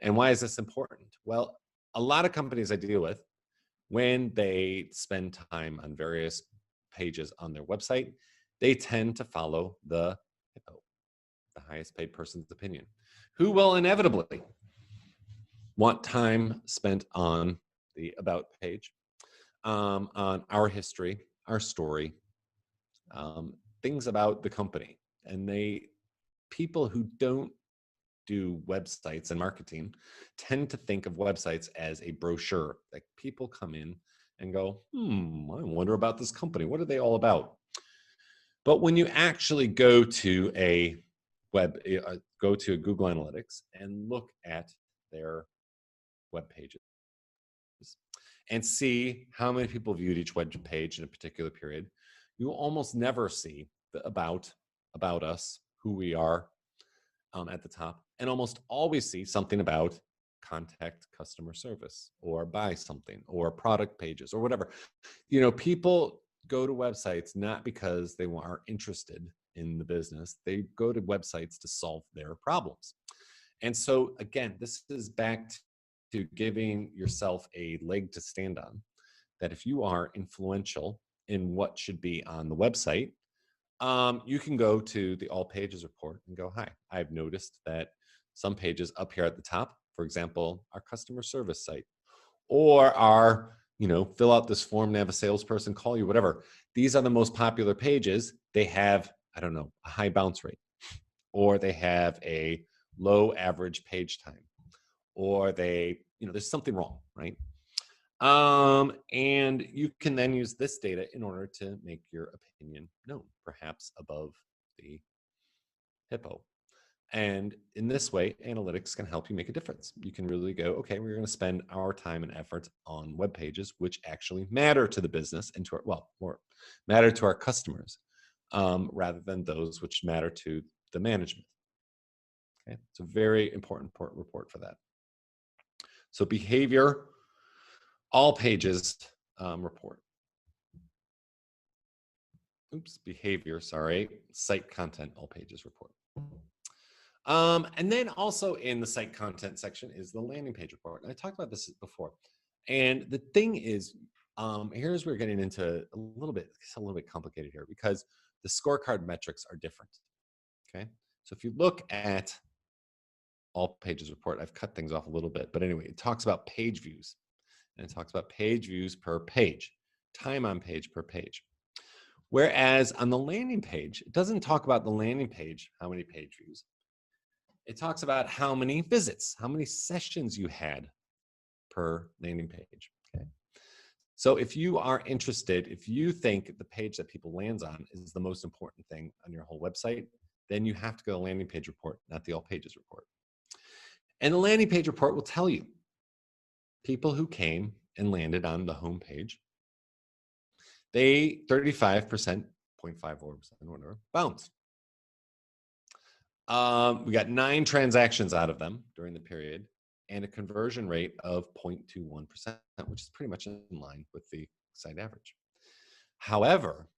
And why is this important? Well, a lot of companies I deal with, when they spend time on various pages on their website, they tend to follow the HIPPO, the highest paid person's opinion, who will inevitably want time spent on the about page, on our history, our story, things about the company. And people who don't do websites and marketing tend to think of websites as a brochure. Like people come in and go, I wonder about this company. What are they all about? But when you actually go to a go to Google Analytics and look at their web pages and see how many people viewed each web page in a particular period, you will almost never see the about us, who we are, at the top, and almost always see something about contact customer service or buy something or product pages or whatever. People go to websites not because they are interested in the business. They go to websites to solve their problems. And so again, this is back to giving yourself a leg to stand on, that if you are influential in what should be on the website, you can go to the all pages report and go, hi, I've noticed that some pages up here at the top, for example, our customer service site, or our, fill out this form and have a salesperson call you, whatever. These are the most popular pages. They have, I don't know, a high bounce rate, or they have a low average page time, or there's something wrong, right? And you can then use this data in order to make your opinion known, perhaps above the HIPPO. And in this way, analytics can help you make a difference. You can really go, okay, we're going to spend our time and effort on web pages which actually matter to the business and to or matter to our customers, rather than those which matter to the management. Okay, it's a very important report for that. So behavior, all pages report. Behavior, sorry, site content, all pages report. And then also in the site content section is the landing page report. And I talked about this before. And the thing is, here's where we're getting into it's a little bit complicated here because the scorecard metrics are different. Okay. So if you look at all pages report, I've cut things off a little bit, but anyway, it talks about page views and it talks about page views per page, time on page per page. Whereas on the landing page, it doesn't talk about the landing page, how many page views. It talks about how many visits, how many sessions you had per landing page. Okay. So if you are interested, if you think the page that people lands on is the most important thing on your whole website, then you have to go to the landing page report, not the all pages report. And the landing page report will tell you people who came and landed on the home page, they 35%, 0.54%, whatever, bounced. We got 9 transactions out of them during the period and a conversion rate of 0.21%, which is pretty much in line with the site average. However,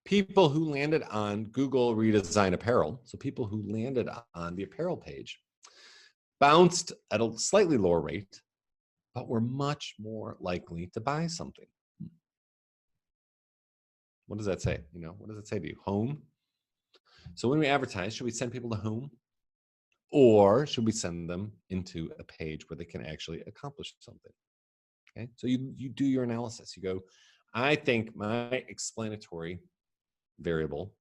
people who landed on Google Redesign Apparel, so people who landed on the apparel page, bounced at a slightly lower rate, but were much more likely to buy something. What does that say? What does it say to you? Home? So when we advertise, should we send people to home? Or should we send them into a page where they can actually accomplish something? Okay, so you do your analysis. You go, I think my explanatory variable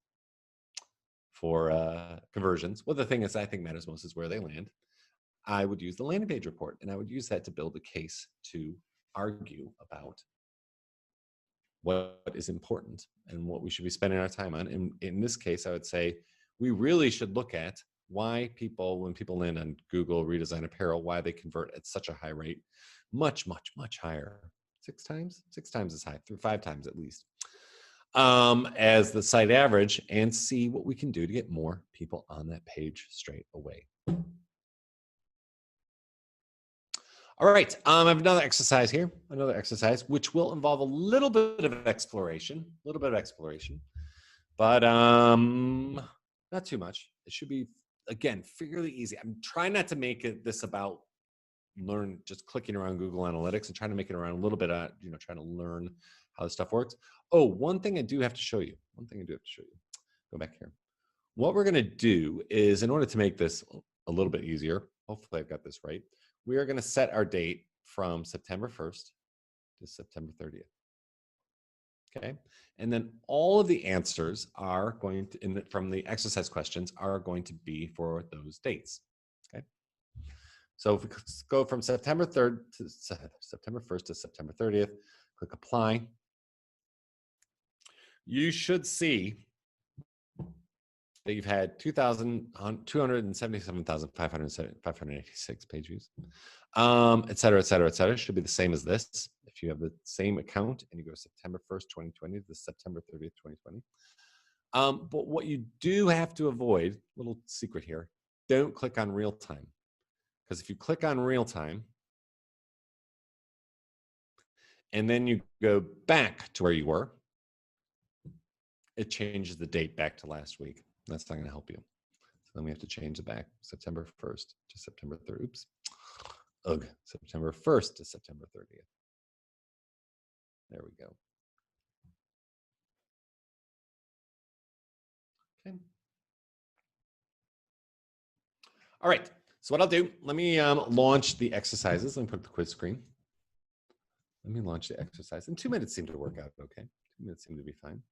for conversions, well, the thing is I think matters most is where they land. I would use the landing page report, and I would use that to build a case to argue about what is important and what we should be spending our time on. And in this case, I would say we really should look at why people, when people land on Google Redesign Apparel, why they convert at such a high rate, much, much, much higher. 6 times as high, through 5 times at least, as the site average, and see what we can do to get more people on that page straight away. All right, I have another exercise here, which will involve a little bit of exploration, but not too much. It should be, again, fairly easy. I'm trying not to make this about just clicking around Google Analytics, and trying to make it around a little bit, trying to learn how this stuff works. Oh, one thing I do have to show you. Go back here. What we're going to do is, in order to make this a little bit easier, hopefully I've got this right, we are going to set our date from September 1st to September 30th. Okay. And then all of the answers are going to, from the exercise questions, are going to be for those dates. Okay. So if we go from September 3rd to September 1st to September 30th, click apply. You should see that you've had 277,586 page views, et cetera, et cetera, et cetera. Should be the same as this. If you have the same account and you go September 1st, 2020 to September 30th, 2020. But what you do have to avoid, little secret here, don't click on real time. Because if you click on real time, and then you go back to where you were, it changes the date back to last week. That's not going to help you. So then we have to change it back, September 1st to September 3rd. Oops. Ugh. September 1st to September 30th. There we go. Okay. All right. So what I'll do, let me launch the exercises. Let me put the quiz screen. Let me launch the exercise. And 2 minutes seem to work out okay. 2 minutes seem to be fine.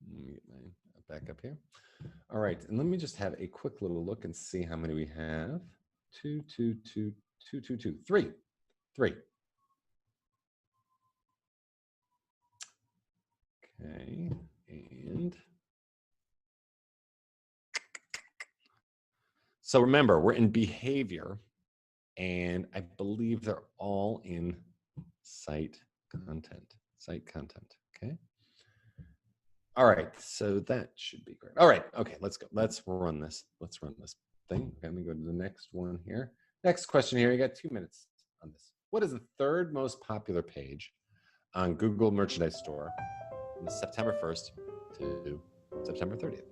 Let me get my back up here. All right, and let me just have a quick little look and see how many we have. 2, 2, 2, 2, 2, 2, 3. 3. Okay, and so remember, we're in behavior, and I believe they're all in site content. Okay. All right, so that should be great. All right, okay, let's go. Let's run this thing. Let me go to the next one here. Next question here, you got 2 minutes on this. What is the 3rd most popular page on Google Merchandise Store from September 1st to September 30th?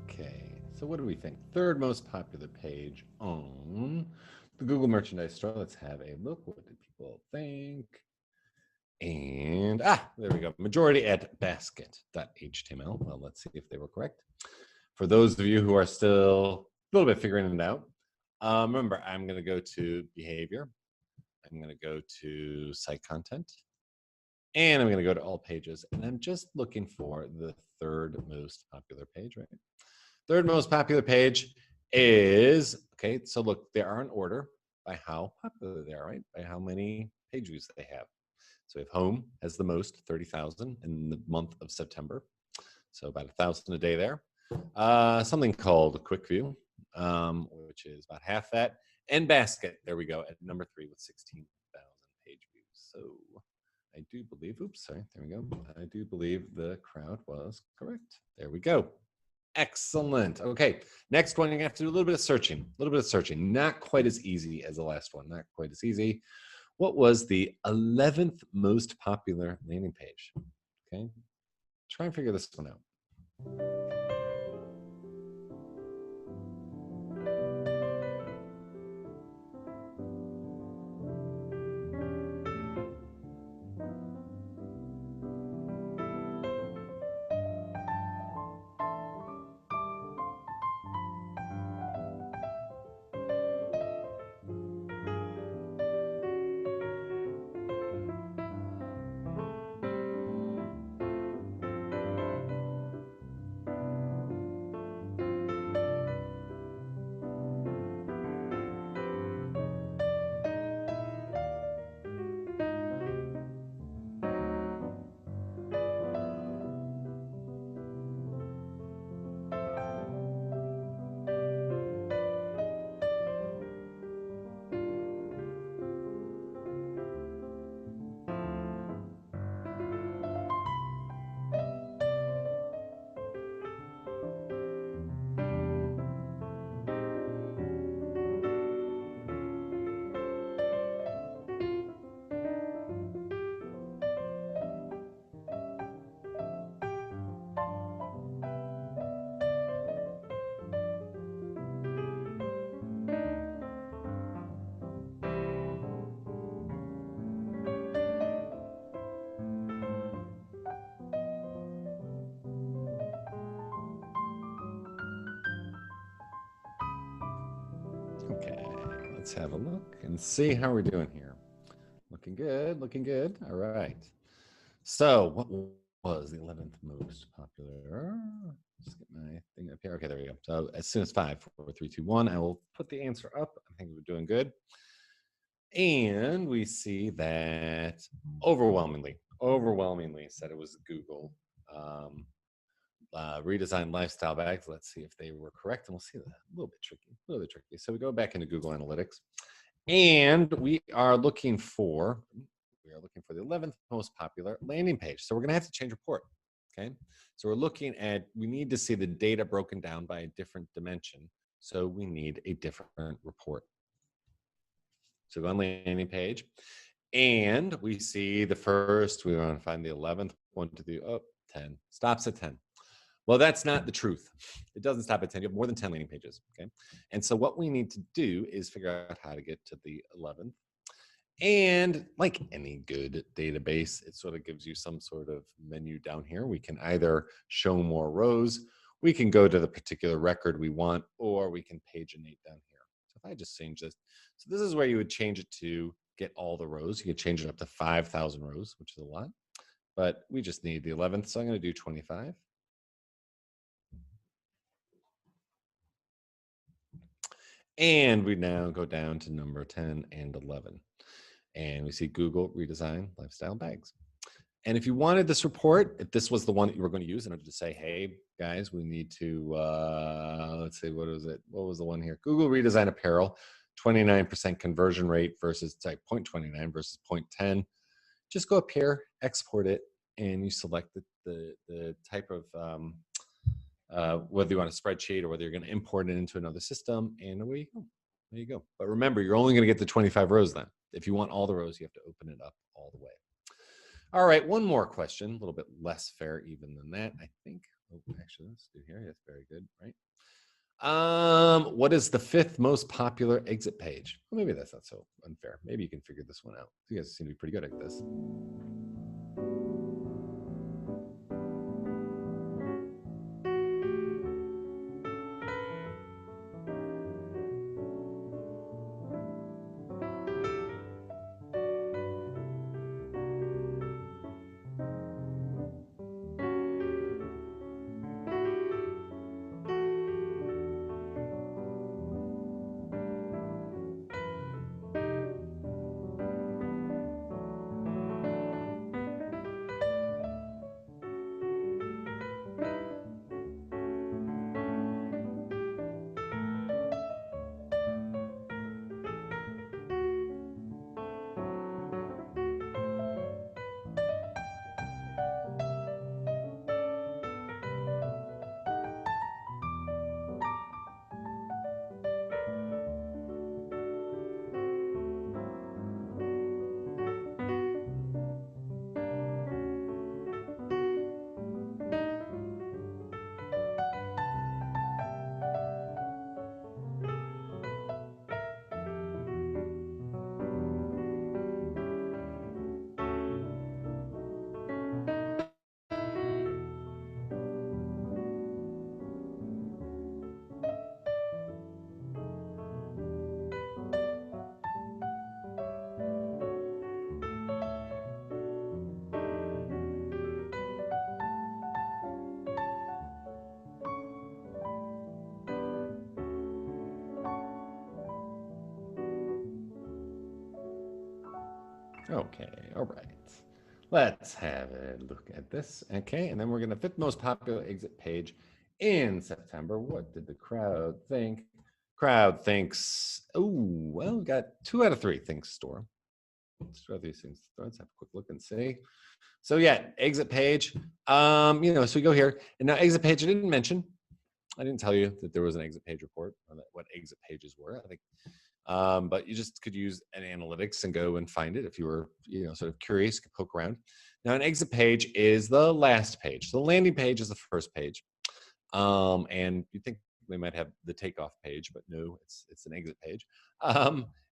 Okay, so what do we think? Third most popular page on the Google Merchandise Store. Let's have a look. What did people think? And there we go. Majority at basket.html. Well, let's see if they were correct. For those of you who are still a little bit figuring it out, remember, I'm going to go to behavior. I'm going to go to site content. And I'm going to go to all pages. And I'm just looking for the third most popular page, right? Third most popular page is, okay, so look, they are in order by how popular they are, right? By how many page views they have. So we have home has the most, 30,000 in the month of September. So about 1,000 a day there. Something called Quick View, which is about half that. And Basket, there we go, at number 3 with 16,000 page views. So I do believe, oops, sorry, there we go. I do believe the crowd was correct. There we go. Excellent. Okay, next one, you're gonna have to do a little bit of searching, not quite as easy as the last one, not quite as easy. What was the 11th most popular landing page? Okay, try and figure this one out. Okay, let's have a look and see how we're doing here. Looking good, looking good. All right. So what was the 11th most popular? Just get my thing up here. Okay, there we go. So as soon as 5, 4, 3, 2, 1, I will put the answer up. I think we're doing good. And we see that overwhelmingly said it was Google redesigned lifestyle bags. Let's see if they were correct, and we'll see that a little bit tricky. So we go back into Google Analytics, and we are looking for the 11th most popular landing page. So we're going to have to change report. Okay, so we need to see the data broken down by a different dimension. So we need a different report. So go on landing page, and we see the first. We want to find the 11th one to the 10 stops at 10. Well, that's not the truth. It doesn't stop at 10. You have more than 10 landing pages, okay? And so what we need to do is figure out how to get to the 11th. And like any good database, it sort of gives you some sort of menu down here. We can either show more rows, we can go to the particular record we want, or we can paginate down here. So if I just change this, so this is where you would change it to get all the rows. You could change it up to 5,000 rows, which is a lot, but we just need the 11th. So I'm going to do 25. And we now go down to number 10 and 11. And we see Google redesign lifestyle bags. And if you wanted this report, if this was the one that you were going to use in order to say, hey, guys, we need to, let's see, what was it? What was the one here? Google redesign apparel, 29% conversion rate versus type 0.29 versus 0.10. Just go up here, export it, and you select the type of, whether you want a spreadsheet or whether you're going to import it into another system, and away you go. There you go. But remember, you're only going to get the 25 rows then. If you want all the rows, you have to open it up all the way. All right, one more question, a little bit less fair even than that, I think. Oh, actually, let's do here. That's very good, right? What is the 5th most popular exit page? Well, maybe that's not so unfair. Maybe you can figure this one out. You guys seem to be pretty good at this. Okay, all right. Let's have a look at this. Okay, and then we're going to 5th most popular exit page in September. What did the crowd think? Crowd thinks, oh, well, we got 2 out of 3 thinks store. 2 out of 3 things. Let's have a quick look and see. So yeah, exit page. So we go here, and now exit page. I didn't mention. I didn't tell you that there was an exit page report or that what exit pages were. I think but you just could use an analytics and go and find it if you were, sort of curious, could poke around. Now, an exit page is the last page. So the landing page is the first page, and you think they might have the takeoff page, but no, it's an exit page.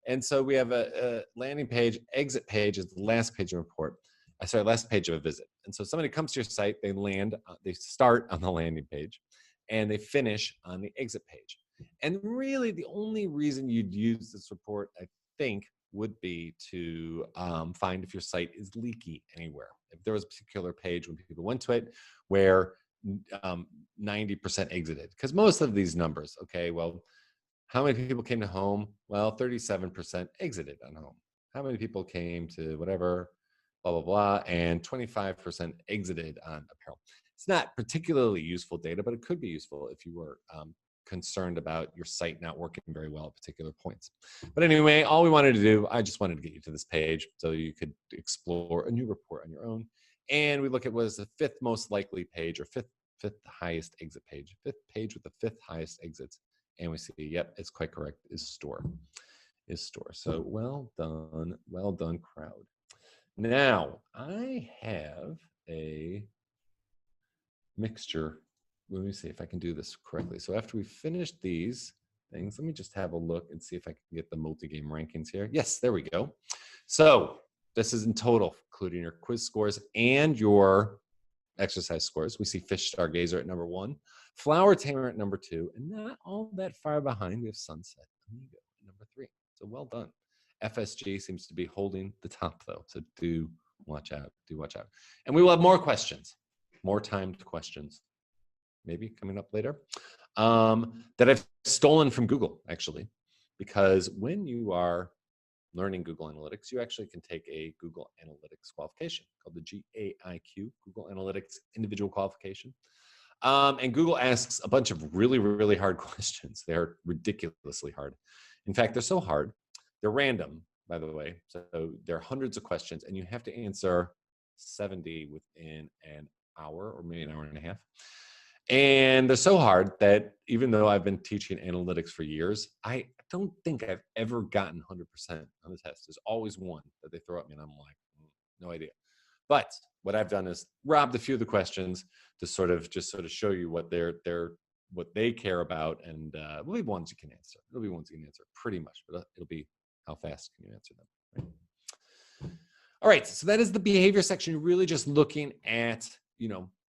And so we have a landing page. Exit page is the last page of a report. Sorry, last page of a visit. And so somebody comes to your site, they start on the landing page, and they finish on the exit page. And really, the only reason you'd use this report, I think, would be to find if your site is leaky anywhere. If there was a particular page when people went to it where 90% exited, because most of these numbers, okay, well, how many people came to home? Well, 37% exited on home. How many people came to whatever, blah, blah, blah, and 25% exited on apparel. It's not particularly useful data, but it could be useful if you were concerned about your site not working very well at particular points. But anyway, all we wanted to do, I just wanted to get you to this page so you could explore a new report on your own. And we look at what is the 5th most likely page, or fifth highest exit page, 5th page with the 5th highest exits. And we see, yep, it's quite correct, is store. So well done, crowd. Now, I have a mixture. Let me see if I can do this correctly. So after we finish these things, let me just have a look and see if I can get the multi-game rankings here. Yes, there we go. So this is in total, including your quiz scores and your exercise scores. We see Fish Stargazer at number 1, Flower Tamer at number 2, and not all that far behind, we have Sunset Amigo at number 3. So well done. FSG seems to be holding the top, though, so do watch out. And we will have more questions, more timed questions, maybe coming up later, that I've stolen from Google, actually, because when you are learning Google Analytics, you actually can take a Google Analytics qualification called the GAIQ, Google Analytics Individual Qualification. And Google asks a bunch of really, really hard questions. They're ridiculously hard. In fact, they're so hard. They're random, by the way. So there are hundreds of questions, and you have to answer 70 within an hour or maybe an hour and a half. And they're so hard that even though I've been teaching analytics for years, I don't think I've ever gotten 100% on the test. There's always one that they throw at me, and I'm like, no idea. But what I've done is robbed a few of the questions to sort of show you what what they care about, and will be ones you can answer. It'll be ones you can answer pretty much, but it'll be how fast can you answer them. Right? All right, so that is the behavior section. You're really just looking at,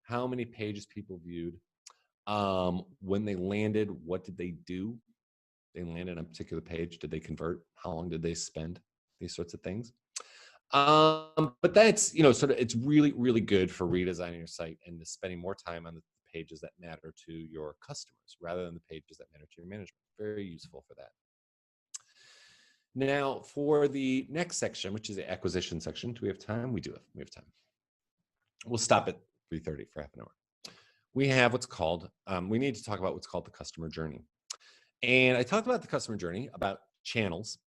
how many pages people viewed, when they landed, what did they do? They landed on a particular page. Did they convert? How long did they spend? These sorts of things. But that's, it's really, really good for redesigning your site and spending more time on the pages that matter to your customers rather than the pages that matter to your management. Very useful for that. Now, for the next section, which is the acquisition section, do we have time? We do. We have time. We'll stop at 3:30 for half an hour. We have what's called, we need to talk about what's called the customer journey. And I talked about the customer journey, about channels.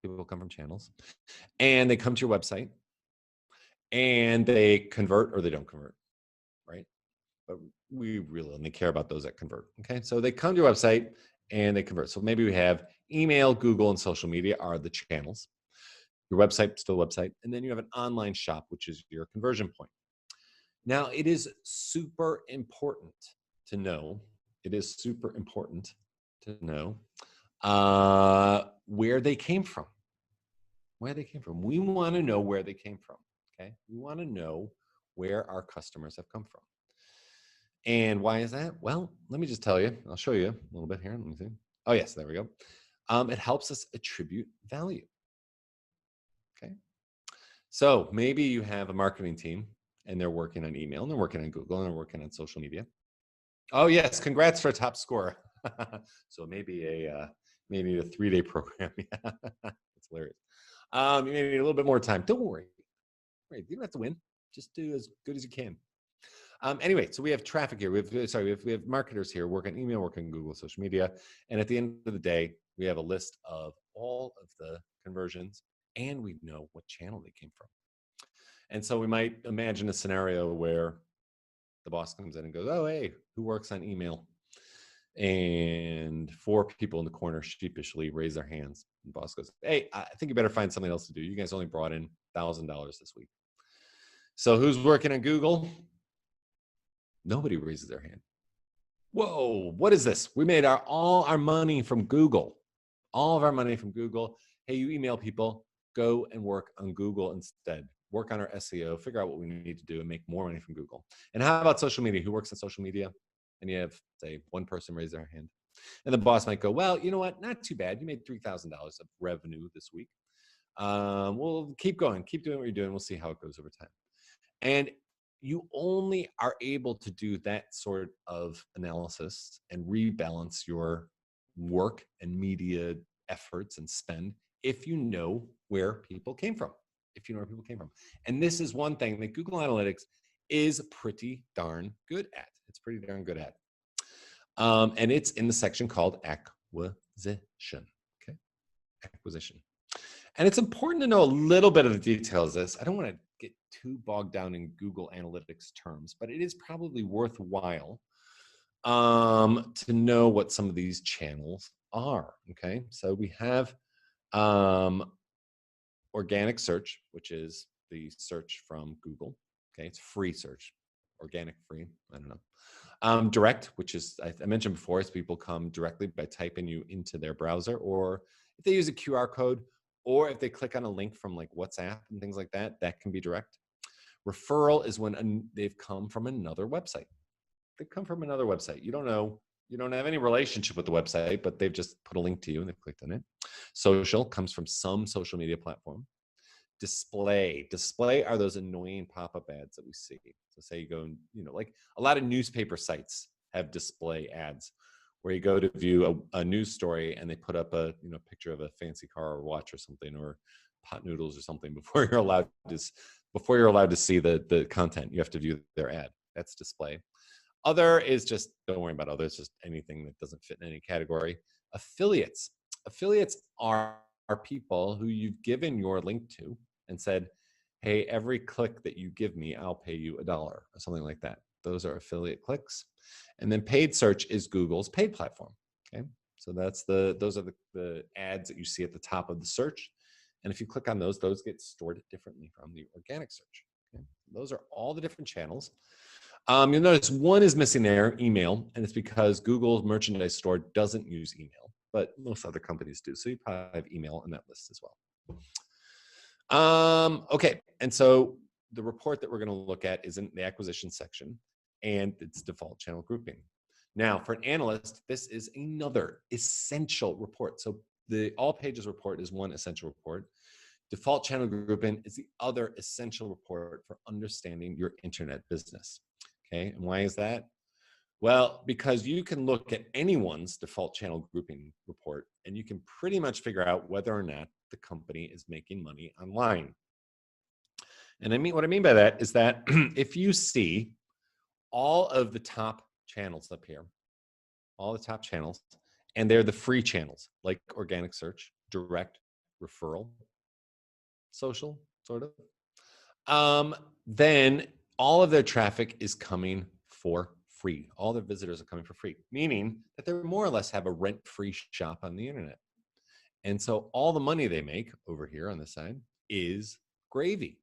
People come from channels, and they come to your website, and they convert or they don't convert, right? But we really only care about those that convert, okay? So they come to your website, and they convert. So maybe we have email, Google, and social media are the channels. Your website, still a website. And then you have an online shop, which is your conversion point. Now, it is super important to know, where they came from. Where they came from. We want to know where they came from, okay? We want to know where our customers have come from. And why is that? Well, let me just tell you. I'll show you a little bit here. Let me see. Oh, yes, there we go. It helps us attribute value, okay? So maybe you have a marketing team, and they're working on email, and they're working on Google, and they're working on social media. Oh, yes, congrats for a top score. So maybe may need a 3-day program. Yeah, that's hilarious. You may need a little bit more time. Don't worry. You don't have to win. Just do as good as you can. Anyway, so we have traffic here. We have marketers here working email, working Google, social media. And at the end of the day, we have a list of all of the conversions, and we know what channel they came from. And so we might imagine a scenario where the boss comes in and goes, oh, hey, who works on email? And 4 people in the corner sheepishly raise their hands. And the boss goes, hey, I think you better find something else to do. You guys only brought in $1,000 this week. So who's working on Google? Nobody raises their hand. Whoa, what is this? We made all our money from Google. All of our money from Google. Hey, you email people, go and work on Google instead. Work on our SEO, figure out what we need to do and make more money from Google. And how about social media? Who works on social media? And you have, say, 1 person raise their hand. And the boss might go, well, you know what? Not too bad. You made $3,000 of revenue this week. We'll keep going. Keep doing what you're doing. We'll see how it goes over time. And you only are able to do that sort of analysis and rebalance your work and media efforts and spend if you know where people came from. And this is one thing that Google Analytics is pretty darn good at. And it's in the section called acquisition. Okay, acquisition. And it's important to know a little bit of the details of this. I don't want to get too bogged down in Google Analytics terms, but it is probably worthwhile to know what some of these channels are. Okay, so we have organic search, which is the search from Google. Okay, it's free search, organic free. I don't know. Direct, which is I mentioned before, is people come directly by typing you into their browser, or if they use a QR code, or if they click on a link from like WhatsApp and things like that, that can be direct. Referral is when they've come from another website. You don't know, you don't have any relationship with the website, but they've just put a link to you and they've clicked on it. Social comes from some social media platform. Display are those annoying pop-up ads that we see. So say you go and, like a lot of newspaper sites have display ads where you go to view a news story and they put up a picture of a fancy car or watch or something, or pot noodles or something before you're allowed to see the content. You have to view their ad. That's display. Other is just, don't worry about others, just anything that doesn't fit in any category. Affiliates are people who you've given your link to and said, hey, every click that you give me, I'll pay you $1 or something like that. Those are affiliate clicks. And then paid search is Google's paid platform. Okay, so those are the ads that you see at the top of the search. And if you click on those get stored differently from the organic search. Okay? Those are all the different channels. You'll notice one is missing there, email, and it's because Google's merchandise store doesn't use email, but most other companies do. So you probably have email in that list as well. Okay, and so the report that we're going to look at is in the acquisition section, and it's default channel grouping. Now, for an analyst, this is another essential report. So the all pages report is one essential report. Default channel grouping is the other essential report for understanding your internet business. Okay, and why is that? Well, because you can look at anyone's default channel grouping report and you can pretty much figure out whether or not the company is making money online. And what I mean by that is that if you see all of the top channels up here, all the top channels, and they're the free channels like organic search, direct, referral, social, sort of, then all of their traffic is coming for free. All their visitors are coming for free, meaning that they more or less have a rent-free shop on the internet. And so all the money they make over here on this side is gravy.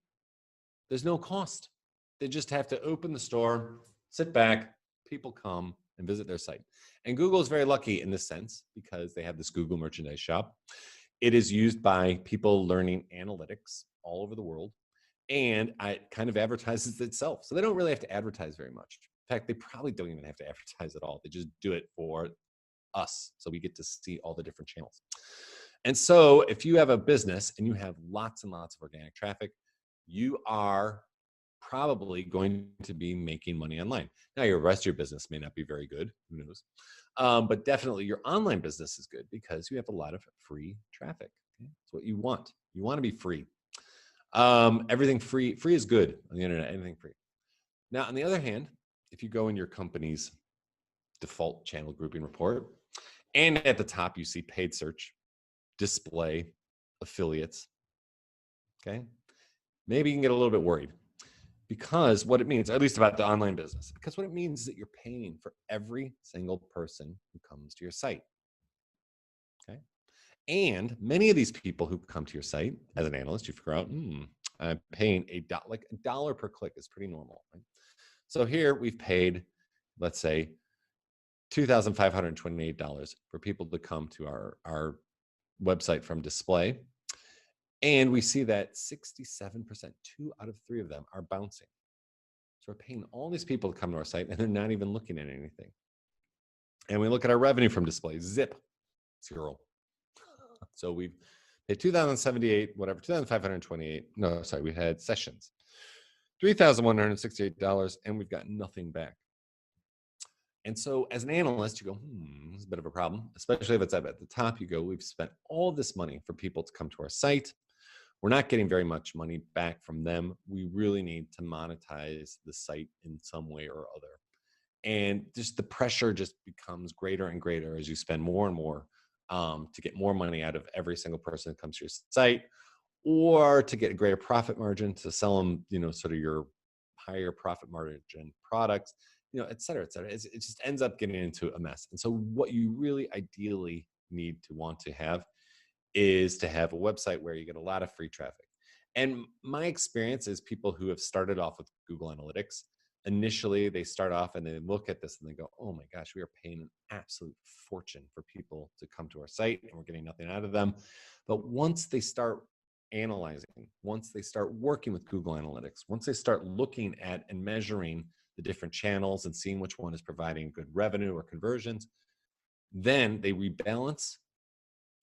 There's no cost. They just have to open the store, sit back, people come and visit their site. And Google is very lucky in this sense because they have this Google merchandise shop. It is used by people learning analytics all over the world, and it kind of advertises itself. So they don't really have to advertise very much. In fact, they probably don't even have to advertise at all. They just do it for us. So we get to see all the different channels. And so if you have a business and you have lots and lots of organic traffic, you are probably going to be making money online. Now, your rest of your business may not be very good, who knows? But definitely your online business is good because you have a lot of free traffic. Okay? That's what you want. You want to be free. Everything free is good on the internet, anything free. Now, on the other hand, if you go in your company's default channel grouping report, and at the top you see paid search, display, affiliates, okay? Maybe you can get a little bit worried because what it means, at least about the online business, because what it means is that you're paying for every single person who comes to your site, okay? And many of these people who come to your site, as an analyst, you figure out, I'm paying like $1 per click is pretty normal, right? So here we've paid, let's say, $2,528 for people to come to our website from display. And we see that 67%, 2 out of 3 of them are bouncing. So we're paying all these people to come to our site and they're not even looking at anything. And we look at our revenue from display, zip, 0. So we've paid 2,078, whatever, 2,528. No, sorry, we had sessions, $3,168, and we've got nothing back. And so as an analyst, you go, this is a bit of a problem, especially if it's up at the top. You go, we've spent all this money for people to come to our site. We're not getting very much money back from them. We really need to monetize the site in some way or other. And just the pressure just becomes greater and greater as you spend more and more to get more money out of every single person that comes to your site, or to get a greater profit margin to sell them, sort of your higher profit margin products, et cetera, et cetera. It just ends up getting into a mess. And so what you really ideally need to want to have is to have a website where you get a lot of free traffic. And my experience is people who have started off with Google Analytics, initially they start off and they look at this and they go, oh my gosh, we are paying an absolute fortune for people to come to our site and we're getting nothing out of them. But once they start analyzing, once they start working with Google Analytics, once they start looking at and measuring the different channels and seeing which one is providing good revenue or conversions, then they rebalance.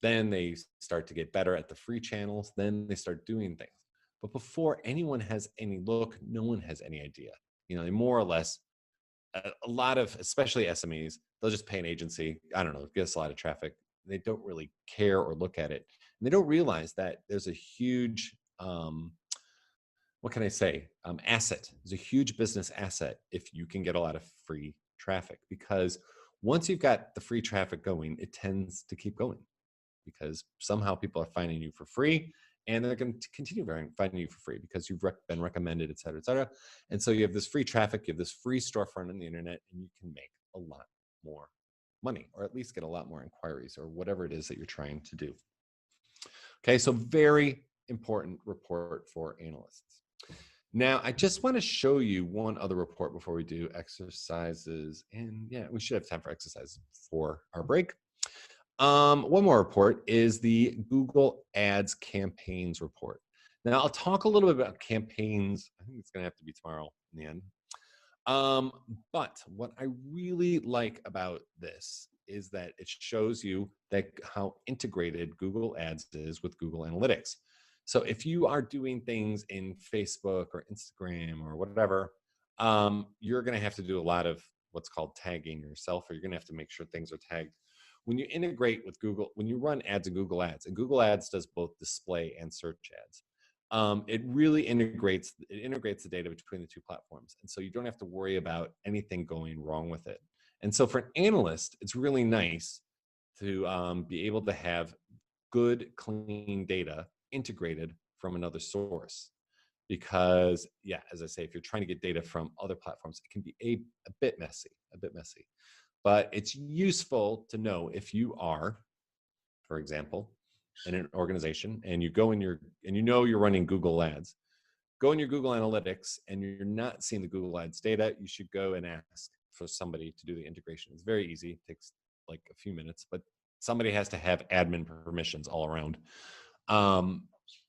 Then they start to get better at the free channels. Then they start doing things. But before anyone has any look, no one has any idea. They more or less, a lot of, especially SMEs, they'll just pay an agency, I don't know, get us a lot of traffic. They don't really care or look at it. And they don't realize that there's a huge, what can I say, asset. There's a huge business asset if you can get a lot of free traffic, because once you've got the free traffic going, it tends to keep going because somehow people are finding you for free and they're going to continue finding you for free because you've been recommended, et cetera, et cetera. And so you have this free traffic, you have this free storefront on the internet, and you can make a lot more money, or at least get a lot more inquiries or whatever it is that you're trying to do. Okay, so very important report for analysts. Now, I just want to show you one other report before we do exercises. And yeah, we should have time for exercise for our break. One more report is the Google Ads campaigns report. Now, I'll talk a little bit about campaigns. I think it's going to have to be tomorrow in the end. But what I really like about this is that it shows you that how integrated Google Ads is with Google Analytics. So if you are doing things in Facebook or Instagram or whatever, you're going to have to do a lot of what's called tagging yourself, or you're going to have to make sure things are tagged. When you integrate with Google, when you run ads in Google Ads, and Google Ads does both display and search ads, it really integrates the data between the two platforms, and so you don't have to worry about anything going wrong with it. And so for an analyst, it's really nice to be able to have good, clean data integrated from another source. Because, yeah, as I say, if you're trying to get data from other platforms, it can be a bit messy, But it's useful to know if you are, for example, in an organization and you go in and you know you're running Google Ads, go in your Google Analytics and you're not seeing the Google Ads data, you should go and ask for somebody to do the integration. It's very easy. It takes like a few minutes, but somebody has to have admin permissions all around. And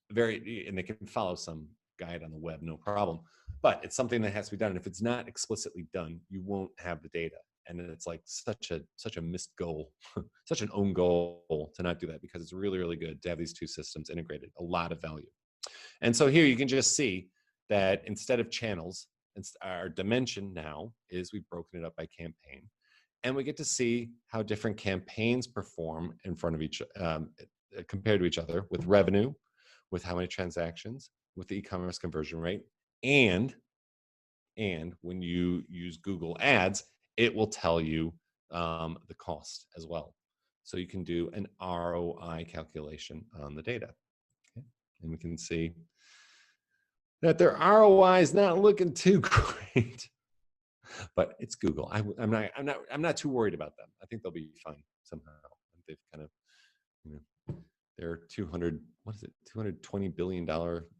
they can follow some guide on the web, no problem. But it's something that has to be done. And if it's not explicitly done, you won't have the data. And it's like such a missed goal, such an own goal to not do that, because it's really, really good to have these two systems integrated. A lot of value. And so here you can just see that instead of channels, our dimension now is we've broken it up by campaign. And we get to see how different campaigns perform in front of compared to each other, with revenue, with how many transactions, with the e-commerce conversion rate. And when you use Google Ads, it will tell you the cost as well. So you can do an ROI calculation on the data. Okay? And we can see that their ROI is not looking too great, but it's Google. I'm not too worried about them. I think they'll be fine somehow. They've kind of, they're $220 billion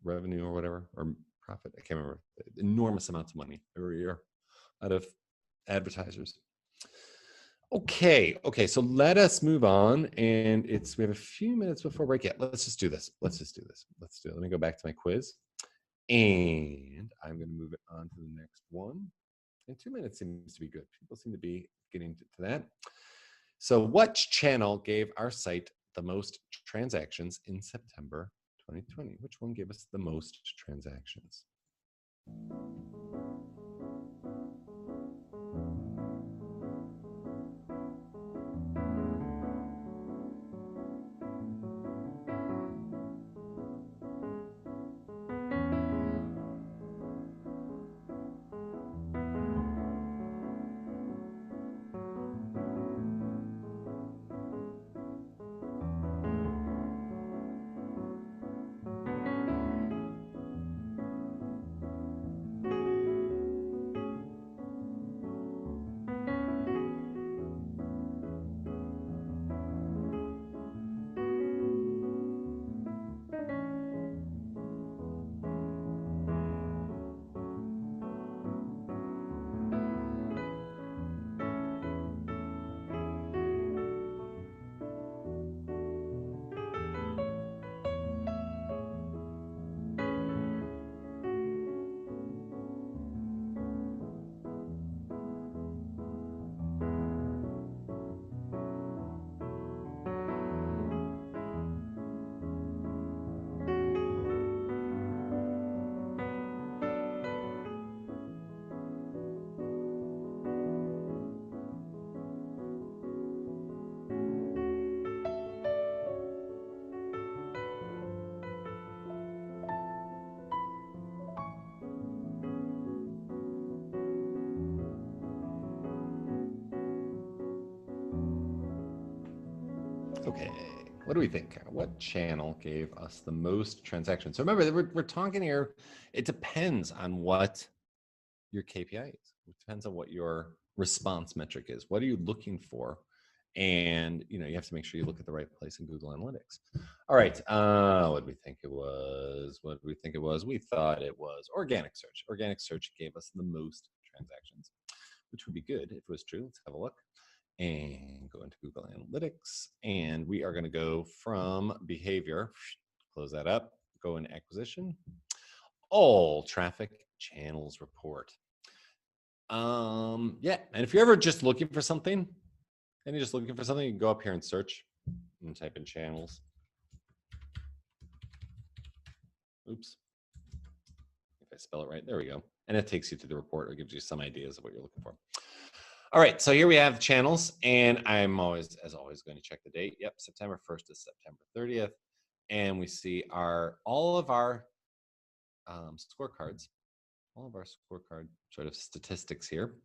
revenue or whatever, or profit. I can't remember. Enormous amounts of money every year out of advertisers. Okay, so let us move on. And we have a few minutes before break. Yeah, let's just do this. Let me go back to my quiz. And I'm going to move it on to the next one. And 2 minutes seems to be good. People seem to be getting to that. So what channel gave our site the most transactions in September 2020? Which one gave us the most transactions? Okay, what do we think? What channel gave us the most transactions? So remember, we're talking here, it depends on what your KPI is. It depends on what your response metric is. What are you looking for? And you have to make sure you look at the right place in Google Analytics. All right, what did we think it was? What did we think it was? We thought it was organic search. Organic search gave us the most transactions, which would be good if it was true. Let's have a look and go into Google Analytics. And we are going to go from behavior, close that up, go in acquisition, all traffic channels report. Yeah, and if you're ever just looking for something, you can go up here and search and type in channels. Oops. If I spell it right, there we go. And it takes you to the report or gives you some ideas of what you're looking for. All right, so here we have channels, and I'm always, as always, going to check the date. Yep, September 1st to September 30th. And we see all of our scorecards, all of our scorecard sort of statistics here,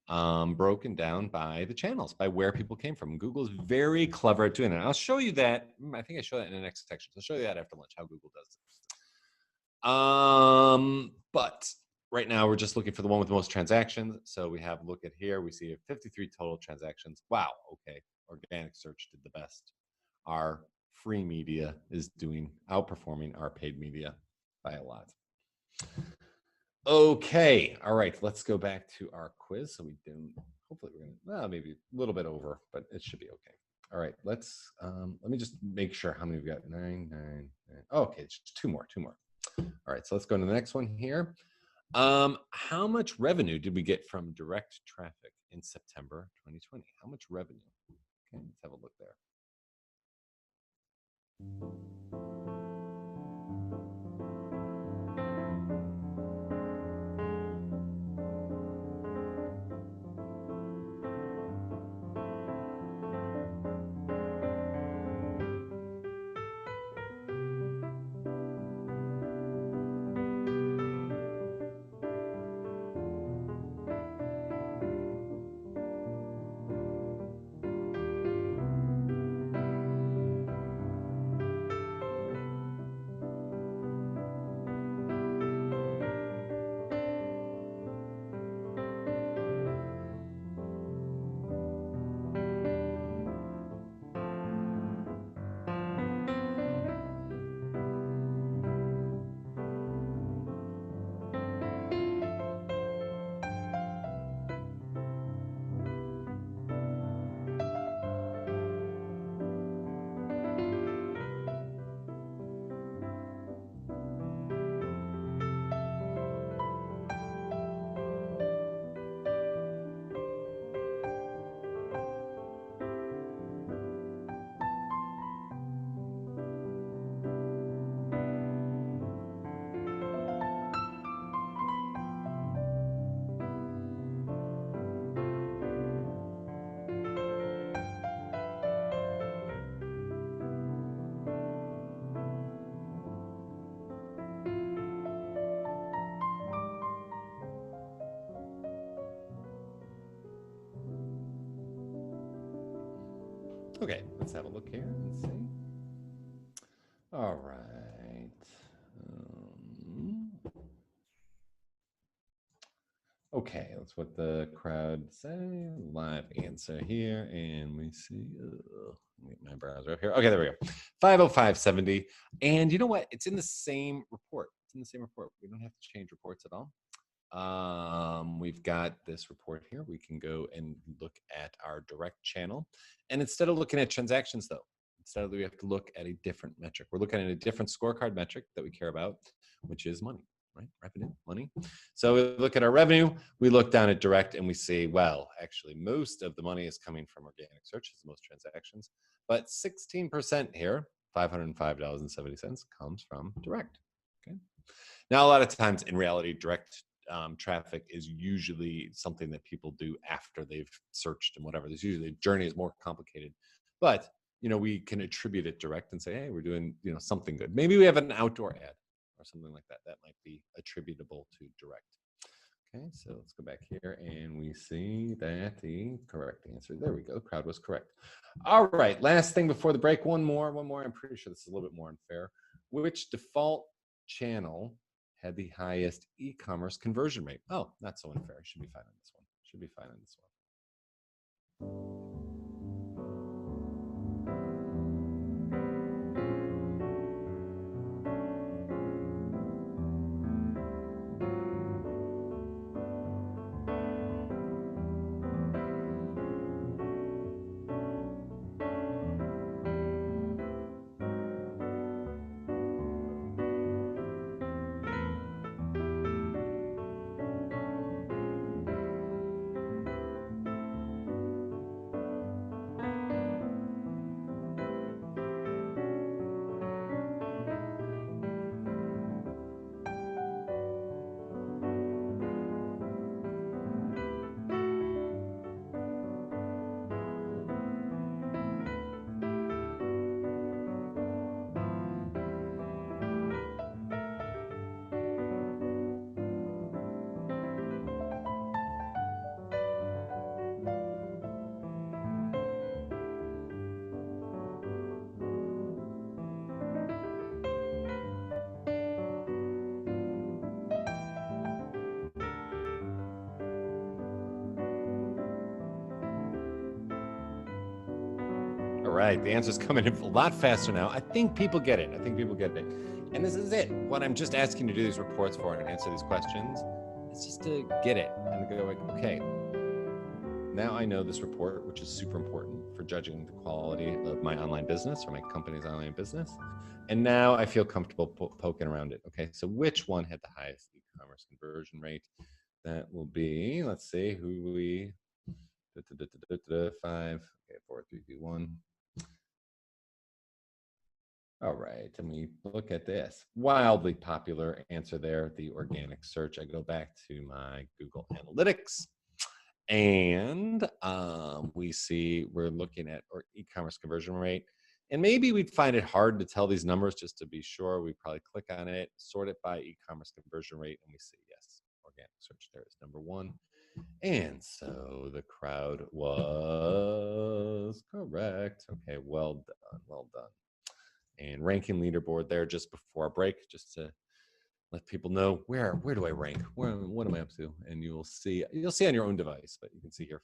broken down by the channels, by where people came from. Google's very clever at doing it. I'll show you that. I think I show that in the next section. So I'll show you that after lunch, how Google does it. But right now we're just looking for the one with the most transactions. So we have, look at here, we see 53 total transactions. Wow, okay, organic search did the best. Our free media is outperforming our paid media by a lot. Okay, all right, let's go back to our quiz. So we didn't, hopefully we're gonna, maybe a little bit over, but it should be okay. All right, let me just make sure how many we've got. 9. Oh, okay, it's just two more. All right, so let's go to the next one here. How much revenue did we get from direct traffic in September 2020? How much revenue? Okay, let's have a look there. Okay, let's have a look here and see. All right. Okay, that's what the crowd say. Live answer here, and we see. Get my browser up here. Okay, there we go. 50570, and you know what? It's in the same report. It's in the same report. We don't have to change reports at all. We've got this report here. We can go and look at our direct channel, and instead of looking at transactions, though, instead we have to look at a different metric. We're looking at a different scorecard metric that we care about, which is money. Right? Revenue, money. So we look at our revenue, we look down at direct, and we see, well, actually, most of the money is coming from organic search, it's the most transactions, but 16% here, $505.70, comes from direct. Okay. Now, a lot of times in reality, direct traffic is usually something that people do after they've searched and whatever. There's usually the journey is more complicated, but we can attribute it direct and say, hey, we're doing something good. Maybe we have an outdoor ad or something like that. That might be attributable to direct. Okay, so let's go back here and we see that the correct answer, there we go, the crowd was correct. All right, last thing before the break, one more. I'm pretty sure this is a little bit more unfair. Which default channel had the highest e-commerce conversion rate? Oh, not so unfair. Should be fine on this one. right, the answer's coming in a lot faster now. I think people get it. And this is it. What I'm just asking you to do these reports for and answer these questions is just to get it and go like, okay, now I know this report, which is super important for judging the quality of my online business or my company's online business. And now I feel comfortable poking around it. Okay, so which one had the highest e-commerce conversion rate? That will be, let's see, who we, 5, okay, 4, 3, 2, 1. All right, and we look at this wildly popular answer there, the organic search. I go back to my Google Analytics, and we see we're looking at our e-commerce conversion rate. And maybe we'd find it hard to tell these numbers just to be sure. We probably click on it, sort it by e-commerce conversion rate, and we see, yes, organic search there is number 1. And so the crowd was correct. Okay, well done, well done. And ranking leaderboard there just before our break, just to let people know where do I rank, what am I up to, and you'll see on your own device, but you can see here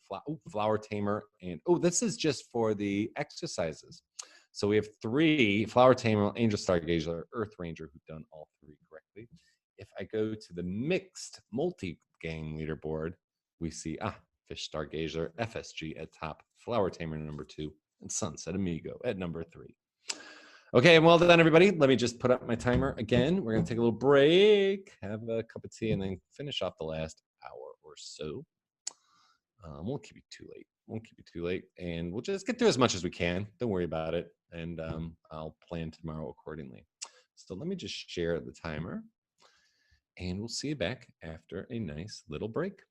Flower Tamer, and this is just for the exercises. So we have 3: Flower Tamer, Angel Stargazer, Earth Ranger, who've done all 3 correctly. If I go to the mixed multi-game leaderboard, we see Fish Stargazer, FSG at top, Flower Tamer number 2, and Sunset Amigo at number 3. Okay, well done, everybody. Let me just put up my timer again. We're going to take a little break, have a cup of tea, and then finish off the last hour or so. Won't keep you too late. And we'll just get through as much as we can. Don't worry about it. And I'll plan tomorrow accordingly. So let me just share the timer. And we'll see you back after a nice little break.